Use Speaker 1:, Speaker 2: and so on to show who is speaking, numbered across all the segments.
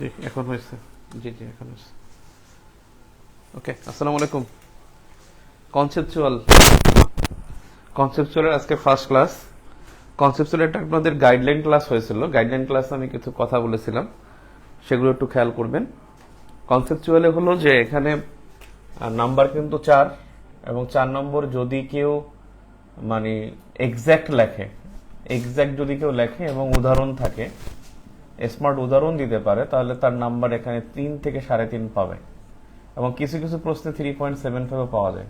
Speaker 1: জি এখন হয়েছে। জি জি এখন হয়েছে। ওকে, আসসালামু আলাইকুম। কনসেপচুয়াল কনসেপচুয়ালের আজকে ফার্স্ট ক্লাস। কনসেপচুয়াল একটা আপনাদের গাইডলাইন ক্লাস হয়েছিল। গাইডলাইন ক্লাসে আমি কিছু কথা বলেছিলাম, সেগুলো একটু খেয়াল করবেন। কনসেপচুয়ালে হলো যে এখানে নাম্বার কিন্তু 4, এবং 4 নম্বর যদি কেউ মানে এক্স্যাক্ট লেখে, এক্স্যাক্ট যদি কেউ লেখে এবং উদাহরণ থাকে, স্মার্ট উদাহরণ দিতে পারে, তাহলে তার নাম্বার এখানে 3 থেকে 3.5 পাবে। এবং কিছু কিছু প্রশ্নে 3.75 পাওয়া যায়।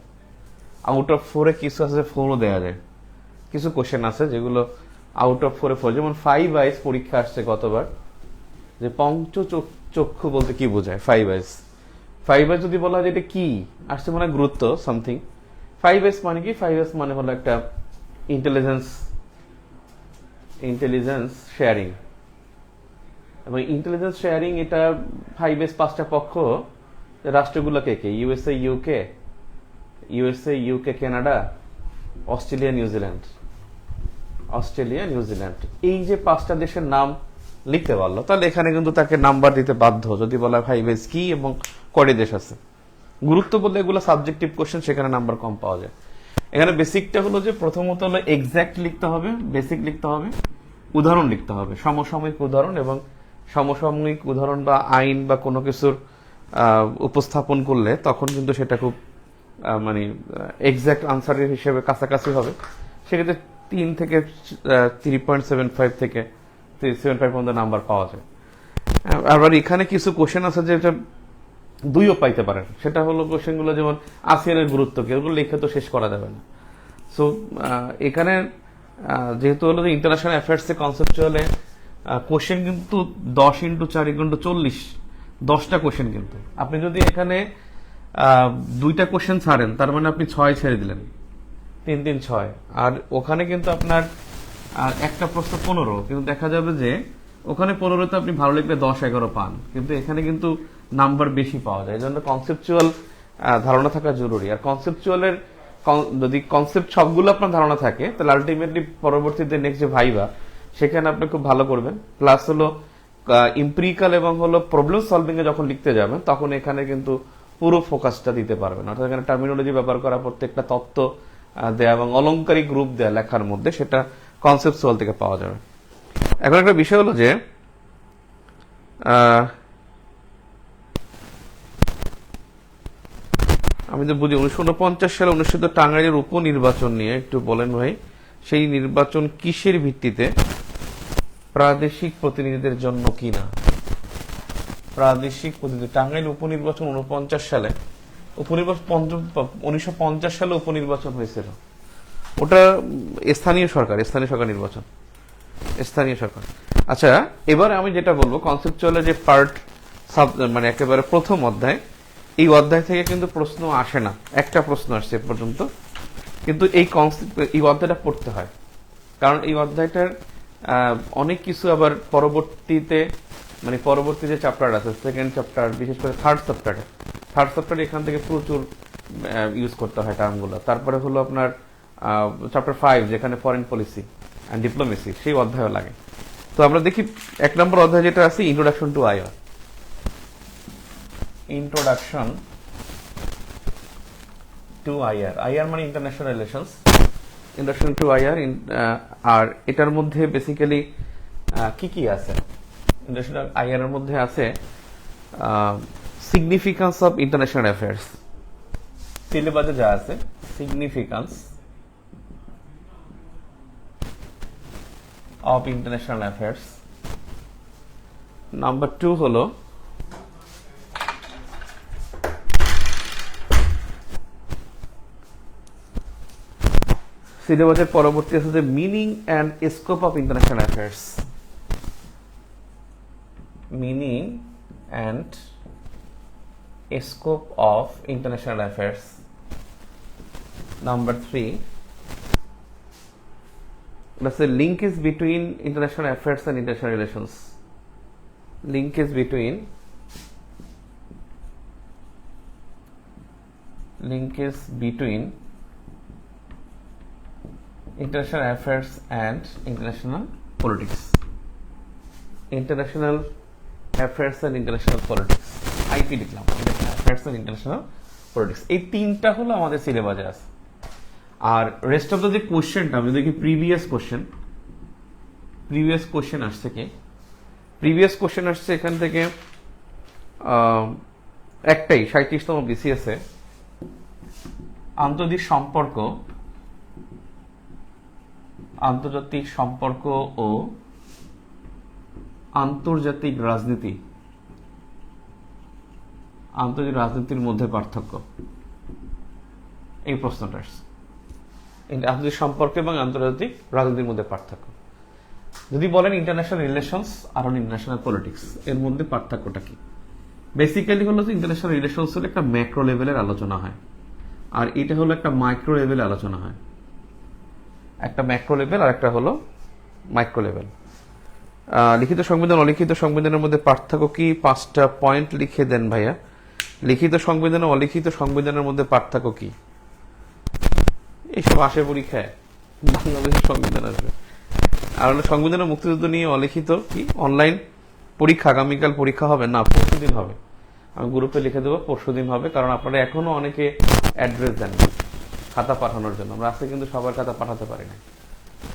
Speaker 1: আউট অফ 4-এ কিছু আছে 4ও দেওয়া যায়। কিছু কোশ্চেন আছে যেগুলো আউট অফ 4-এ 4, যেমন 5 আইস পরীক্ষা আসছে গতবার, যে চক্ষু বলতে কি বোঝায় 5 আইস। 5 আইস যদি বলা হয় যে এটা কি আসছে, মানে গুরুত্ব সামথিং। 5 আইস মানে কি? 5 আইস মানে হলো একটা ইন্টেলিজেন্স শেয়ারিং। এবং ইন্টেলিজেন্স শেয়ারিং এটা 5 আইস 5টা পক্ষ, রাষ্ট্রগুলো কে কে? USA, UK, Canada, Australia, New Zealand. এই যে 5টা দেশের নাম লিখতে পারলো, তাহলে এখানে কিন্তু তাকে নাম্বার দিতে বাধ্য, যদি বলা হয় 5 আইস কি এবং কয়টি দেশ আছে। গুরুত্ব বলতে এগুলো সাবজেক্টিভ কোশ্চেন, সেখানে নাম্বার কম পাওয়া যায়। এখানে বেসিকটা হলো যে প্রথমত হলো এক্স্যাক্ট লিখতে হবে, বেসিক লিখতে হবে, উদাহরণ লিখতে হবে, সমসাময়িক উদাহরণ। এবং সমসাময়িক উদাহরণ বা আইন বা কোনো কিছুর উপস্থাপন করলে তখন কিন্তু সেটা খুব মানে এক্স্যাক্ট আনসারের হিসেবে কাছাকাছি হবে। সেক্ষেত্রে 3 থেকে 3.75 থেকে 3.75 পর্যন্ত নাম্বার পাওয়া যায়। আবার এখানে কিছু কোশ্চেন আছে যেটা 2ও পাইতে পারেন। সেটা হলো কোশ্চেনগুলো যেমন আসিয়ানের গুরুত্ব কি, ওগুলো লিখে তো শেষ করা যাবে না। সো এখানে যেহেতু হলো যে ইন্টারন্যাশনাল অ্যাফেয়ার্সে কনসেপচুয়ালে কোশ্চেন কিন্তু 10x4 = 40, 10টা কোশ্চেন। কিন্তু আপনি যদি এখানে 2টা কোশ্চেন ছাড়েন, তার মানে আপনি 6 ছেড়ে দিলেন, 3-3-6। আর ওখানে কিন্তু আপনার একটা প্রশ্ন 15, কিন্তু দেখা যাবে যে ওখানে 15তে আপনি ভালো লিখলে 10-11 পান, কিন্তু এখানে কিন্তু নাম্বার বেশি পাওয়া যায়। এই জন্য কনসেপচুয়াল ধারণা থাকা জরুরি। আর কনসেপচুয়ালের যদি কনসেপ্ট সবগুলো আপনার ধারণা থাকে, তাহলে আলটিমেটলি পরবর্তীতে নেক্সট যে ভাইবা, সেখানে আপনি খুব ভালো করবেন। প্লাস হলো ইম্পিরিক্যাল এবং হলো প্রবলেম সলভিং এ যখন লিখতে যাবেন, তখন এখানে কিন্তু পুরো ফোকাসটা দিতে পারবেন। অর্থাৎ এখানে টার্মিনোলজি ব্যবহার করা, প্রত্যেকটা তত্ত্ব দেয়া এবং অলংকারিক রূপ দেয়া লেখার মধ্যে, সেটা কনসেপচুয়াল থেকে পাওয়া যাবে। এখন একটা বিষয় হলো যে আমি তো বুঝি 1949 সালে অনুষ্ঠিত টাঙ্গাইলের উপনির্বাচন নিয়ে একটু বলেন ভাই। সেই নির্বাচন কিসের ভিত্তিতে? প্রাদেশিক প্রতিনিধিদের জন্য কিনা? প্রাদেশিক প্রতিনিধি। টাঙ্গাইল উপনির্বাচন 49 সালে, উপনির্বাচন 1950 সালে উপনির্বাচন হয়েছিল। ওটা স্থানীয় সরকার নির্বাচন, স্থানীয় সরকার। আচ্ছা, এবার আমি যেটা বলবো, কনসেপচুয়ালের যে পার্ট মানে একেবারে প্রথম অধ্যায়, এই অধ্যায় থেকে কিন্তু প্রশ্ন আসে না। একটা প্রশ্ন আসছে এ পর্যন্ত, কিন্তু এই অধ্যায়টা পড়তে হয়, কারণ এই অধ্যায়টার অনেক কিছু আবার পরবর্তী যে চ্যাপ্টার আছে, সেকেন্ড চ্যাপ্টার, বিশেষ করে থার্ড চ্যাপ্টারে এখান থেকে প্রচুর ইউজ করতে হয় টার্মগুলো। তারপরে হলো আপনার চ্যাপ্টার 5, যেখানে ফরেন পলিসি অ্যান্ড ডিপ্লোমেসি, সেই অধ্যায়ও লাগে। তো আমরা দেখি 1 নম্বর অধ্যায় যেটা আছে, ইন্ট্রোডাকশন টু আইআর। আইআর মানে international relations. Introduction to IR. আর এটার মধ্যে বেসিক্যালি কি আছে? ইন্টারন্যাশনাল আইআর এর মধ্যে আছে সিগনিফিকেন্স অফ ইন্টারন্যাশনাল অ্যাফেয়ার্স। সিলেবাসে যা আছে, significance of international affairs. Number 2 হলো সিলেবাসের পরবর্তী আছে যে meaning and scope of international affairs. Meaning and scope of international affairs. Number 3, that's a linkage between international affairs and international relations. Linkage between international affairs and international politics. International affairs and international politics, IP লিখলাম, affairs and international politics. এই তিনটা হলো আমাদের সিলেবাসে আছে। আর rest of the যে কোশ্চেনটা আমি দেখি প্রিভিয়াস কোশ্চেন আসছে কি, প্রিভিয়াস কোশ্চেন আসছে এখান থেকে একটাই 37তম বিসিএস এ আন্তর্জাতিক সম্পর্ক ও আন্তর্জাতিক রাজনীতির মধ্যে পার্থক্য, এই প্রশ্নটা আসছে। আন্তর্জাতিক সম্পর্ক এবং আন্তর্জাতিক রাজনীতির মধ্যে পার্থক্য। যদি বলেন ইন্টারন্যাশনাল রিলেশনস আর ইন্টারন্যাশনাল পলিটিক্স, এর মধ্যে পার্থক্যটা কি? বেসিক্যালি হলো যে ইন্টারন্যাশনাল রিলেশনস হলো একটা ম্যাক্রো লেভেলের আলোচনা হয়, আর এটা হলো একটা মাইক্রো লেভেলে আলোচনা হয়। একটা ম্যাক্রো লেভেল আর একটা হলো মাইক্রো লেভেল। লিখিত সংবিধান অলিখিত সংবিধানের মধ্যে পার্থক্য কি? 5টা পয়েন্ট লিখে দেন ভাইয়া। লিখিত সংবিধান ও অলিখিত সংবিধানের মধ্যে পার্থক্য কি? এইসব আসে পরীক্ষায়, বাংলাদেশের সংবিধান আসবে। আর হলো সংবিধান ও মুক্তিযুদ্ধ নিয়ে অলিখিত কি? অনলাইন পরীক্ষা, আগামীকাল পরীক্ষা হবে না, পরশুদিন হবে। আমি গ্রুপে লিখে দেবো পরশুদিন হবে, কারণ আপনারা এখনো অনেকে অ্যাড্রেস দেন খাতা পাঠানোর জন্য। আমরা আজকে কিন্তু সবার খাতা পাঠাতে পারি না,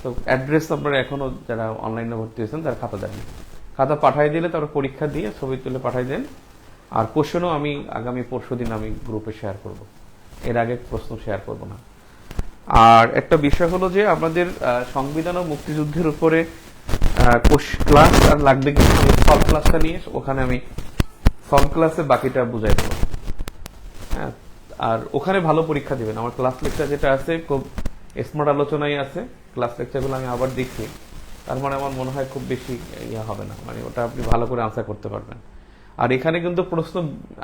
Speaker 1: তো অ্যাড্রেস আপনারা এখনো যারা অনলাইনে ভর্তি হয়েছেন তারা খাতা দেন, খাতা পাঠাই দিলে তারপর পরীক্ষা দিয়ে ছবি তুলে পাঠাই দেন। আর কোশ্চেনও আমি আগামী পরশুদিন আমি গ্রুপে শেয়ার করব, এর আগে প্রশ্ন শেয়ার করব না। আর একটা বিষয় হলো যে আমাদের সংবিধান ও মুক্তিযুদ্ধের উপরে ক্লাস আর লাগবে কিন্তু সলভ ক্লাসটা নিয়ে ওখানে আমি সলভ ক্লাসে বাকিটা বুঝাই দেবো। হ্যাঁ, আর ওখানে ভালো পরীক্ষা দিবেন। আমার ক্লাস লেকচার যেটা আছে খুব স্মার্ট আলোচনাই আছে, ক্লাস লেকচারগুলো আমি আবার দেখছি, তার মানে আমার মনে হয় খুব বেশি ইয়া হবে না, মানে ওটা আপনি ভালো করে আনসার করতে পারবেন। আর এখানে কিন্তু প্রশ্ন,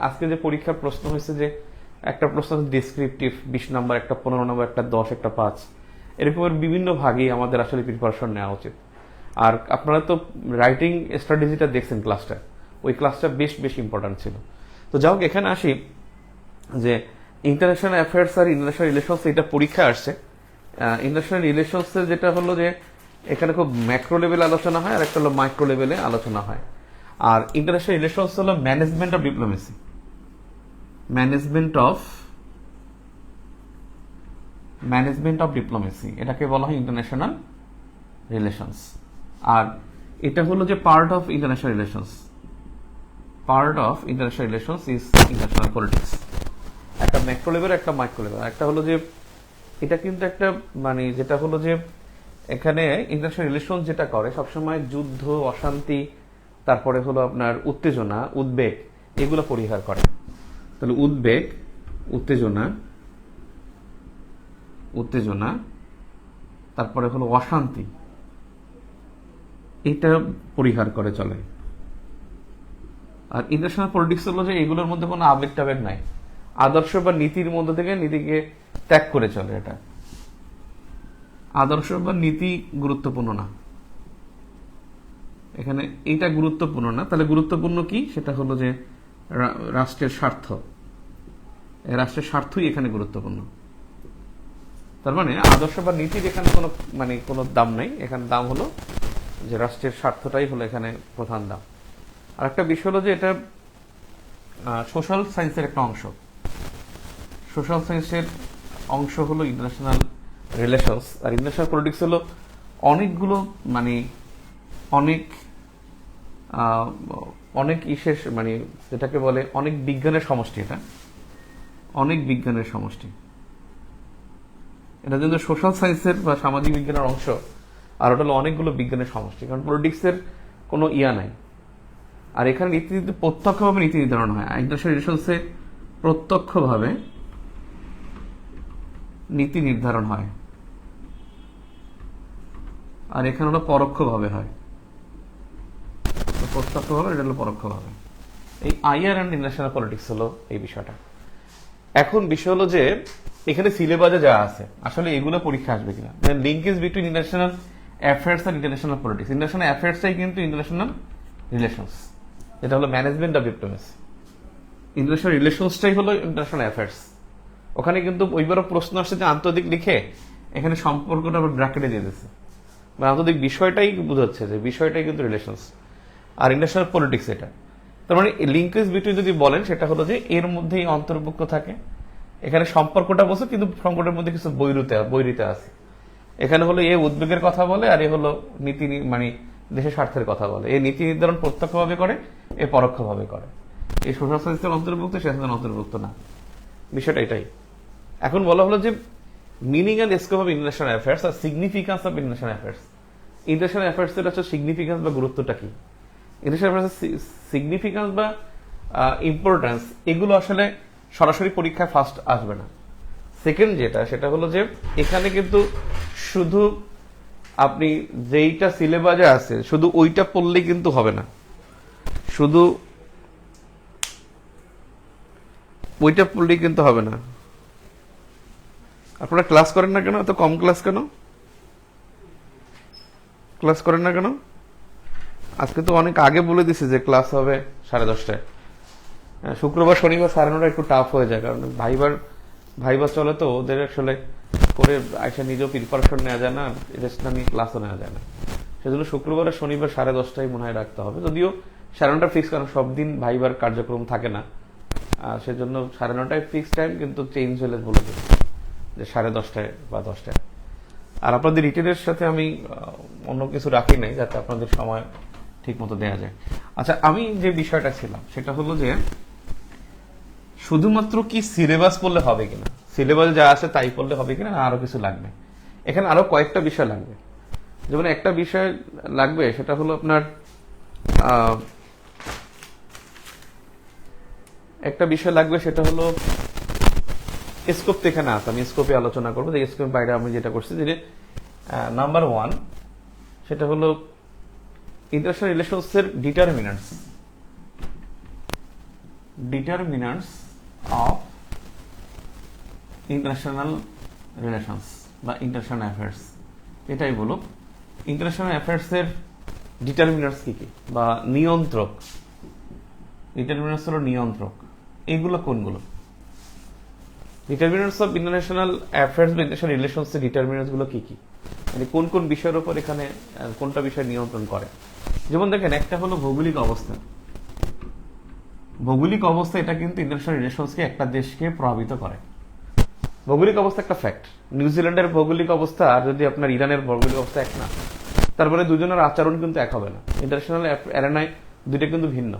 Speaker 1: আজকে যে পরীক্ষার প্রশ্ন হয়েছে যে একটা প্রশ্ন ডিসক্রিপটিভ 20 নম্বর, একটা 15 নম্বর, একটা 10, একটা 5, এরকমের বিভিন্ন ভাগেই আমাদের আসলে প্রিপারেশন নেওয়া উচিত। আর আপনারা তো রাইটিং স্ট্র্যাটেজিটা দেখছেন ক্লাসটা, ওই ক্লাসটা বেশ ইম্পর্টেন্ট ছিল। তো যাই হোক, এখানে আসি যে ইন্টারন্যাশনাল অ্যাফেয়ার্স আর ইন্টারন্যাশনাল রিলেশনস এটা পরীক্ষা আসছে। ইন্টারন্যাশনাল রিলেশনসের যেটা হলো যে এখানে খুব ম্যাক্রো লেভেলে আলোচনা হয়, আর একটা হলো মাইক্রো লেভেলে আলোচনা হয়। আর ইন্টারন্যাশনাল রিলেশনস হলো management of diplomacy, management of diplomacy, এটাকে বলা হয় ইন্টারন্যাশনাল রিলেশনস। আর এটা হলো যে part of international relations is international politics. একটা ম্যাক্রো লেভেল, একটা মাইক্রো লেভেল। একটা হলো যে এটা কিন্তু একটা মানে যেটা হলো যে এখানে ইন্টারন্যাশনাল রিলেশন যেটা করে সবসময় যুদ্ধ, অশান্তি, তারপরে হলো আপনার উত্তেজনা, উদ্বেগ, এগুলো পরিহার করে। তাহলে উদ্বেগ, উত্তেজনা, তারপরে হলো অশান্তি, এটা পরিহার করে চলে। আর ইন্টারন্যাশনাল পলিটিক্স হলো যে এগুলোর মধ্যে কোনো আবেগ টাবেগ নাই, আদর্শ বা নীতির মধ্যে থেকে নীতিকে ত্যাগ করে চলে। এটা আদর্শ বা নীতি গুরুত্বপূর্ণ না, এখানে এইটা গুরুত্বপূর্ণ না। তাহলে গুরুত্বপূর্ণ কি? সেটা হলো যে রাষ্ট্রের স্বার্থ, রাষ্ট্রের স্বার্থই এখানে গুরুত্বপূর্ণ। তার মানে আদর্শ বা নীতির এখানে কোনো দাম নেই, এখানে দাম হলো যে রাষ্ট্রের স্বার্থটাই হলো এখানে প্রধান দাম। আর একটা বিষয় হলো যে এটা সোশ্যাল সায়েন্সের একটা অংশ। সোশ্যাল সায়েন্সের অংশ হলো ইন্টারন্যাশনাল রিলেশনস। আর ইন্টারন্যাশনাল পলিটিক্স হলো অনেকগুলো অনেক ইসের যেটাকে বলে অনেক বিজ্ঞানের সমষ্টি। এটা অনেক বিজ্ঞানের সমষ্টি, এটা কিন্তু সোশ্যাল সায়েন্সের বা সামাজিক বিজ্ঞানের অংশ, আর ওটা হলো অনেকগুলো বিজ্ঞানের সমষ্টি। কারণ পলিটিক্সের কোনো ইয়া নাই। আর এখানে প্রত্যক্ষভাবে নীতি নির্ধারণ হয়। ইন্টারন্যাশনাল রিলেশনসে প্রত্যক্ষভাবে নীতি নির্ধারণ হয়, আর এখানে হলো পরোক্ষভাবে হয়। প্রত্যক্ষভাবে, এটা হলো পরোক্ষভাবে। এই আইআর অ্যান্ড ইন্টারন্যাশনাল পলিটিক্স হলো এই বিষয়টা। এখন বিষয় হলো যে এখানে সিলেবাসে যা আছে আসলে এগুলো পরীক্ষা আসবে কিনা। লিঙ্কেজ বিটুইন ইন্টারন্যাশনাল অ্যাফেয়ার্স আর ইন্টারন্যাশনাল পলিটিক্স। ইন্টারন্যাশনাল অ্যাফেয়ার্সটাই কিন্তু ইন্টারন্যাশনাল রিলেশনস, এটা হলো ম্যানেজমেন্ট অফ ডিপ্লোমেসি। ইন্টারন্যাশনাল রিলেশনসটাই হলো ইন্টারন্যাশনাল অ্যাফেয়ার্স। ওখানে কিন্তু ওইবারও প্রশ্ন আসছে যে আন্তর্জাতিক লিখে এখানে সম্পর্কটা আবার ব্র্যাকেটে দিয়ে দিচ্ছে, আন্তর্জাতিক বিষয়টাই বোঝাচ্ছে যে বিষয়টাই কিন্তু রিলেশনস। আর ইন্টারন্যাশনাল পলিটিক্স এটা তার মানে লিঙ্কেজ বিটুইন যদি বলেন সেটা হলো যে এর মধ্যেই অন্তর্ভুক্ত থাকে, এখানে সম্পর্কটা বলছে কিন্তু সম্পর্কের মধ্যে কিছু বৈরিতা আছে। এখানে হলো এ উদ্বেগের কথা বলে আর এ হলো মানে দেশের স্বার্থের কথা বলে। এ নীতি নির্ধারণ প্রত্যক্ষভাবে করে, এ পরোক্ষভাবে করে। এই সোশ্যাল সায়েন্সের অন্তর্ভুক্ত, সেখানে অন্তর্ভুক্ত না, বিষয়টা এটাই। এখন বলা হলো যে meaning and scope of international affairs আর significance of international affairs. International affairs এর হচ্ছে সিগনিফিকেন্স বা গুরুত্বটা কি, ইন্টারন্যাশনাল অ্যাফেয়ার্স সিগনিফিকেন্স বা ইম্পর্টেন্স, এগুলো আসলে সরাসরি পরীক্ষায় ফার্স্ট আসবে না। সেকেন্ড যেটা, সেটা হলো যে এখানে কিন্তু শুধু আপনি যেইটা সিলেবাসে আছে শুধু ওইটা পড়লেই কিন্তু হবে না, শুধু ওইটা পড়লেই কিন্তু হবে না। আপনারা ক্লাস করেন না কেন? এত কম ক্লাস কেন? ক্লাস করেন না কেন? আজকে তো অনেক আগে বলে দিছি যে ক্লাস হবে 10:30টায়। শুক্রবার শনিবার 9:30 একটু টাফ হয়ে যায়, কারণ ভাইবা চলে তো ওদের আসলে করে আইসা নিজেও প্রিপারেশন নেওয়া যায় না, রেস্ট না নিয়ে ক্লাসও নেওয়া যায় না। সেজন্য শুক্রবার আর শনিবার 10:30টায় মনে হয় রাখতে হবে, যদিও 9:30 ফিক্স, কারণ সব দিন ভাইবার কার্যক্রম থাকে না। সেজন্য 9:30টায় ফিক্স টাইম, কিন্তু চেঞ্জ হলে বলে দেবে যে 10:30টায় বা 10টায়। আর আপনাদের রিটেনের সাথে আমি অন্য কিছু রাখি নাই, যাতে আপনাদের সময় ঠিক মতো দেওয়া যায়। আচ্ছা, আমি যে বিষয়টা ছিলাম সেটা হলো যে শুধুমাত্র কি সিলেবাস পড়লে হবে কিনা, সিলেবাস যা আছে তাই পড়লে হবে কিনা, আরো কিছু লাগবে। এখানে আরো কয়েকটা বিষয় লাগবে। যেমন একটা বিষয় লাগবে, সেটা হলো আপনার সেটা হলো স্কোপ। তো এখানে আছে, আমি স্কোপে আলোচনা করবো। যে স্কোপের বাইরে আমি যেটা করছি, যে নাম্বার 1 সেটা হলো ইন্টারন্যাশনাল রিলেশনস এর ডিটারমিনান্টস অফ ইন্টারন্যাশনাল রিলেশনস বা ইন্টারন্যাশনাল অ্যাফেয়ার্স। এটাই বলো ইন্টারন্যাশনাল অ্যাফেয়ার্স এর ডিটারমিনান্টস কি কি বা নিয়ন্ত্রক। ডিটারমিনান্টস হলো নিয়ন্ত্রক। এইগুলো কোনগুলো? ডিটারমিনান্টস অফ ইন্টারন্যাশনাল অ্যাফেয়ার্স বা ইন্টারন্যাশনাল রিলেশনস এর ডিটারমিনান্টস গুলো কি কি, মানে কোন কোন বিষয়ের উপর এখানে কোনটা বিষয় নিয়ন্ত্রণ করে। যেমন দেখেন, একটা হলো ভৌগোলিক অবস্থা। ভৌগোলিক অবস্থা এটা কিন্তু ইন্টারন্যাশনাল রিলেশনসকে একটা দেশকে প্রভাবিত করে। ভৌগোলিক অবস্থা একটা ফ্যাক্ট। নিউজিল্যান্ডের ভৌগোলিক অবস্থা আর যদি আপনার ইরানের ভৌগোলিক অবস্থা এক না, তারপরে দুজনের আচরণ কিন্তু এক হবে না। ইন্টারন্যাশনাল অ্যারেনায় দুইটা কিন্তু ভিন্ন।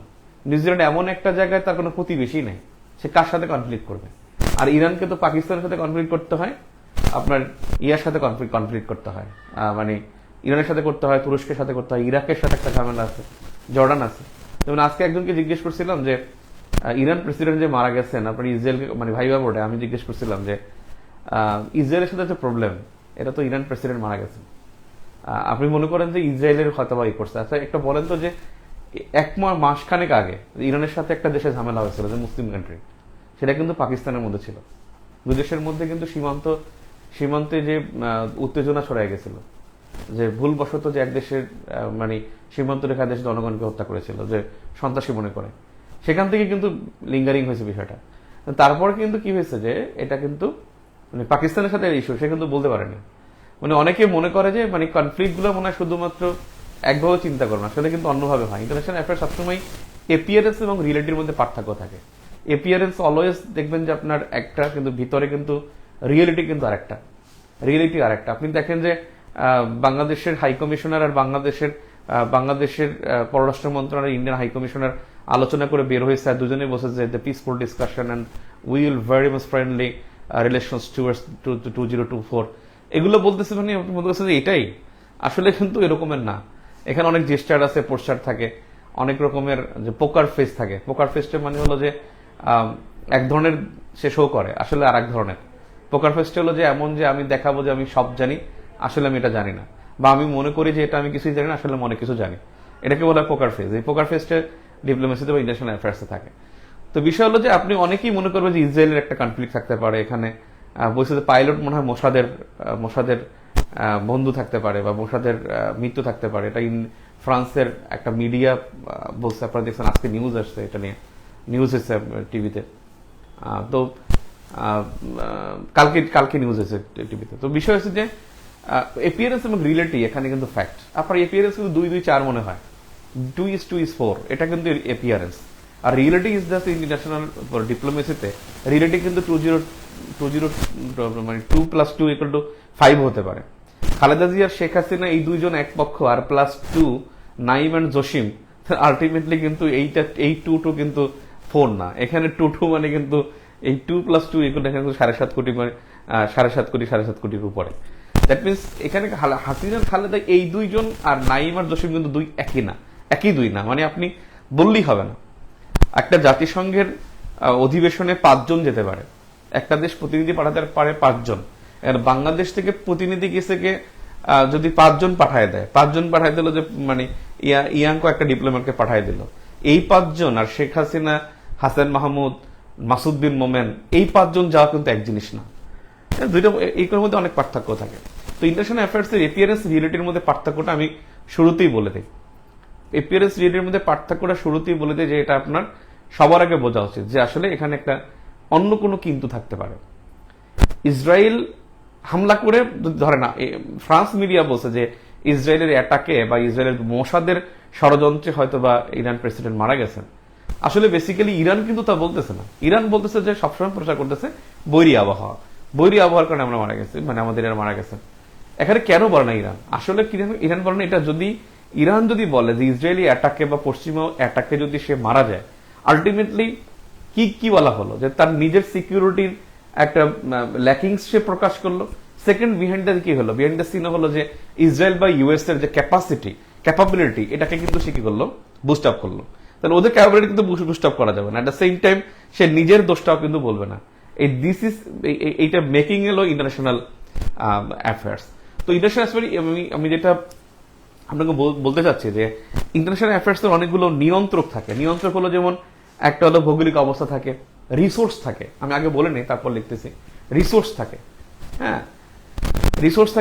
Speaker 1: নিউজিল্যান্ড এমন একটা জায়গায় তার কোনো প্রতিবেশী নেই, সে কার সাথে কনফ্লিক্ট করবে? আর ইরানকে তো পাকিস্তানের সাথে কনফ্লিক্ট করতে হয়, আপনার ইয়ার সাথে কনফ্লিক্ট করতে হয়, মানে ইরানের সাথে করতে হয়, তুরস্কের সাথে করতে হয়, ইরাকের সাথে একটা ঝামেলা আছে, জর্ডান আছে। যেমন আজকে একজনকে জিজ্ঞেস করছিলাম যে ইরান প্রেসিডেন্ট যে মারা গেছেন, আপনার ইসরায়েলকে মানে ভাইবা বোর্ডে আমি জিজ্ঞেস করছিলাম যে ইসরায়েলের সাথে যে প্রবলেম, এটা তো ইরান প্রেসিডেন্ট মারা গেছেন, আপনি মনে করেন যে ইসরায়েলের হয়তো বা ই করছে। আচ্ছা, একটা বলেন তো যে মাসখানেক আগে ইরানের সাথে একটা দেশে ঝামেলা হয়েছিল, যে মুসলিম কান্ট্রি, সেটা কিন্তু পাকিস্তানের মধ্যে ছিল। দুই দেশের মধ্যে কিন্তু সীমান্তে যে উত্তেজনা ছড়াই গেছিল, যে ভুলবশত যে এক দেশের মানে সীমান্ত রেখা দেশের জনগণকে হত্যা করেছিল, যে সন্ত্রাসী মনে করে, সেখান থেকে কিন্তু লিঙ্গারিং হয়েছে বিষয়টা। তারপর কিন্তু কি হয়েছে, যে এটা কিন্তু মানে পাকিস্তানের সাথে ইস্যু, সে কিন্তু বলতে পারেনি। মানে অনেকে মনে করে যে মানে কনফ্লিক্ট গুলো মনে হয় শুধুমাত্র একভাবে চিন্তা করো না, আসলে কিন্তু অন্যভাবে হয়। ইন্টারন্যাশনাল অ্যাফেয়ার্স সবসময় এপিয়ারেন্স এবং রিয়েলিটির মধ্যে পার্থক্য থাকে। এপিয়ারেন্স অলওয়েজ দেখবেন যে আপনার একটা, কিন্তু ভিতরে কিন্তু রিয়েলিটি কিন্তু আরেকটা, আপনি দেখেন যে বাংলাদেশের হাই কমিশনার আর বাংলাদেশের পররাষ্ট্র মন্ত্রণালয়ের ইন্ডিয়ান হাই কমিশনার আলোচনা করে বের হয়েছে, আর দুজনে বসেছে যে peaceful discussion and will very much friendly relations towards 2024। এগুলো বলতেছে, মানে আপনি বলতে পারছেন যে এটাই আসলে কিন্তু এরকমের না। এখানে অনেক জেস্টার আছে, পোস্টার থাকে, অনেক রকমের যে পোকার ফেস থাকে। পোকার ফেসটা মানে হলো যে এক ধরনের সে শো করে, আসলে আর এক ধরনের। পোকার ফেসটা হলো যে এমন যে আমি দেখাবো যে আমি সব জানি, আসলে আমি এটা জানি না, বা আমি মনে করি যে এটা আমি কিছুই জানি না, আসলে মনে কিছু জানি। এটাকে বলা হয় পোকার ফেস। এই পোকার ফেসটা ডিপ্লোমেসিতে বা ইন্টারন্যাশনাল অ্যাফেয়ার্সে থাকে। তো বিষয় হলো যে আপনি অনেকেই মনে করবেন যে ইসরায়েলের একটা কনফ্লিক্ট থাকতে পারে এখানে, বলছে যে পাইলট মনে হয় মোসাদের বন্ধু থাকতে পারে বা মোসাদের মৃত্যু থাকতে পারে। এটা ফ্রান্সের একটা মিডিয়া বলছে, আপনারা দেখছেন আজকে নিউজ আসছে, এটা নিয়ে নিউজ এসেছে টিভিতে। তো কালকে নিউজ এসেছে টিভিতে। তো বিষয় হচ্ছে যে এপিয়ারেন্স এবং রিয়েলিটি এখানে কিন্তু ফ্যাক্ট। আপনার এপিয়ারেন্স কিন্তু 2-2-4 মনে হয়, 2:4, এটা কিন্তু এপিয়ারেন্স। আর রিয়েলিটি ইজ দ্য ইন্টারন্যাশনাল ডিপ্লোমেসিতে রিয়েলিটি কিন্তু 2+2=5 হতে পারে। খালেদা জিয়া আর শেখ হাসিনা এই দুইজন এক পক্ষ, আর +2 নাইম অ্যান্ড জসিম, আলটিমেটলি কিন্তু এই 2 কিন্তু 4 না, এখানে 2 মানে কিন্তু এই 2+2 এখানে 7.5 কোটি, মানে 7.5 কোটির উপরে। দ্যাট মিনস এখানে হাসিনা খালেদা এই দুইজন আর নাইম আর জসিম কিন্তু একই দুই না, মানে আপনি বললেই হবে না। একটা জাতিসংঘের অধিবেশনে 5 জন যেতে পারে, একটা দেশ প্রতিনিধি পাঠাতে পারে 5 জন। বাংলাদেশ থেকে প্রতিনিধি গেছে যদি 5 জন পাঠায় দেয়, 5 জন পাঠায় দিল, যে মানে ইয়াঙ্কো একটা ডিপ্লোম্যাটকে পাঠায় দিল, এই 5 জন আর শেখ হাসিনা, হাসান মাহমুদ, মাসুদ বিন মোমেন, এই 5 জন যাওয়া কিন্তু এক জিনিস না। দুইটা এইগুলোর মধ্যে অনেক পার্থক্য থাকে। তো ইন্টারন্যাশনাল অ্যাফেয়ার্স এর এপিয়ারেন্স রিয়েলিটির মধ্যে পার্থক্যটা আমি শুরুতেই বলে দিই। এপিয়ারেন্স রিয়েলিটির মধ্যে পার্থক্যটা শুরুতেই বলে দিই, যে এটা আপনার সবার আগে বোঝা উচিত, যে আসলে এখানে একটা অন্য কোনো কিন্তু থাকতে পারে। ইসরায়েল হামলা করে, ধরে না, ফ্রান্স মিডিয়া বলছে যে ইসরায়েলের অ্যাটাকে বা ইসরায়েলের মোসাদের ষড়যন্ত্রে হয়তো বা ইরান প্রেসিডেন্ট মারা গেছেন। আসলে বেসিক্যালি ইরান কিন্তু তা বলতেছে না। ইরান বলতেছে যে সবসময় প্রচার করতেছে বৈরী আবহাওয়ার কারণে আমরা মারা গেছি, মানে আমাদের এরা মারা গেছেন। এখানে কেন বলে না ইরান? আসলে ইরান বলে না, এটা যদি ইরান যদি বলে যে ইসরায়েলি অ্যাটাকে বা পশ্চিমা অ্যাটাকে যদি সে মারা যায়, আলটিমেটলি কি বলা হলো, যে তার নিজের সিকিউরিটির একটা ল্যাকিংস সে প্রকাশ করলো। সেকেন্ড, বিহাইন্ড দ্য কি হলো, বিহাইন্ড দ্য সিন হলো যে ইসরায়েল বা ইউএস এর যে ক্যাপাবিলিটি, এটাকে কিন্তু সে কি করলো, বুস্ট আপ করলো। তাহলে ওদের ক্যাপাবিলিটি কিন্তু বুস্ট আপ করা যাবে না। এট দ্য সেম টাইম সে নিজের দোষটাও কিন্তু বলবে না। এইটা মেকিং এলো ইন্টারন্যাশনাল অ্যাফেয়ার্স। তো ইন্টারন্যাশনাল আমি যেটা আপনাকে বলতে চাচ্ছি, যে ইন্টারন্যাশনাল অ্যাফেয়ার্স এর অনেকগুলো নিয়ন্ত্রক থাকে। নিয়ন্ত্রক হলো যেমন একটা হলো ভৌগোলিক অবস্থা থাকে, রিসোর্স থাকে, আমি আগে বলে নিই তারপর লিখতেছি। রিসোর্স থাকে, হ্যাঁ, রিসোর্স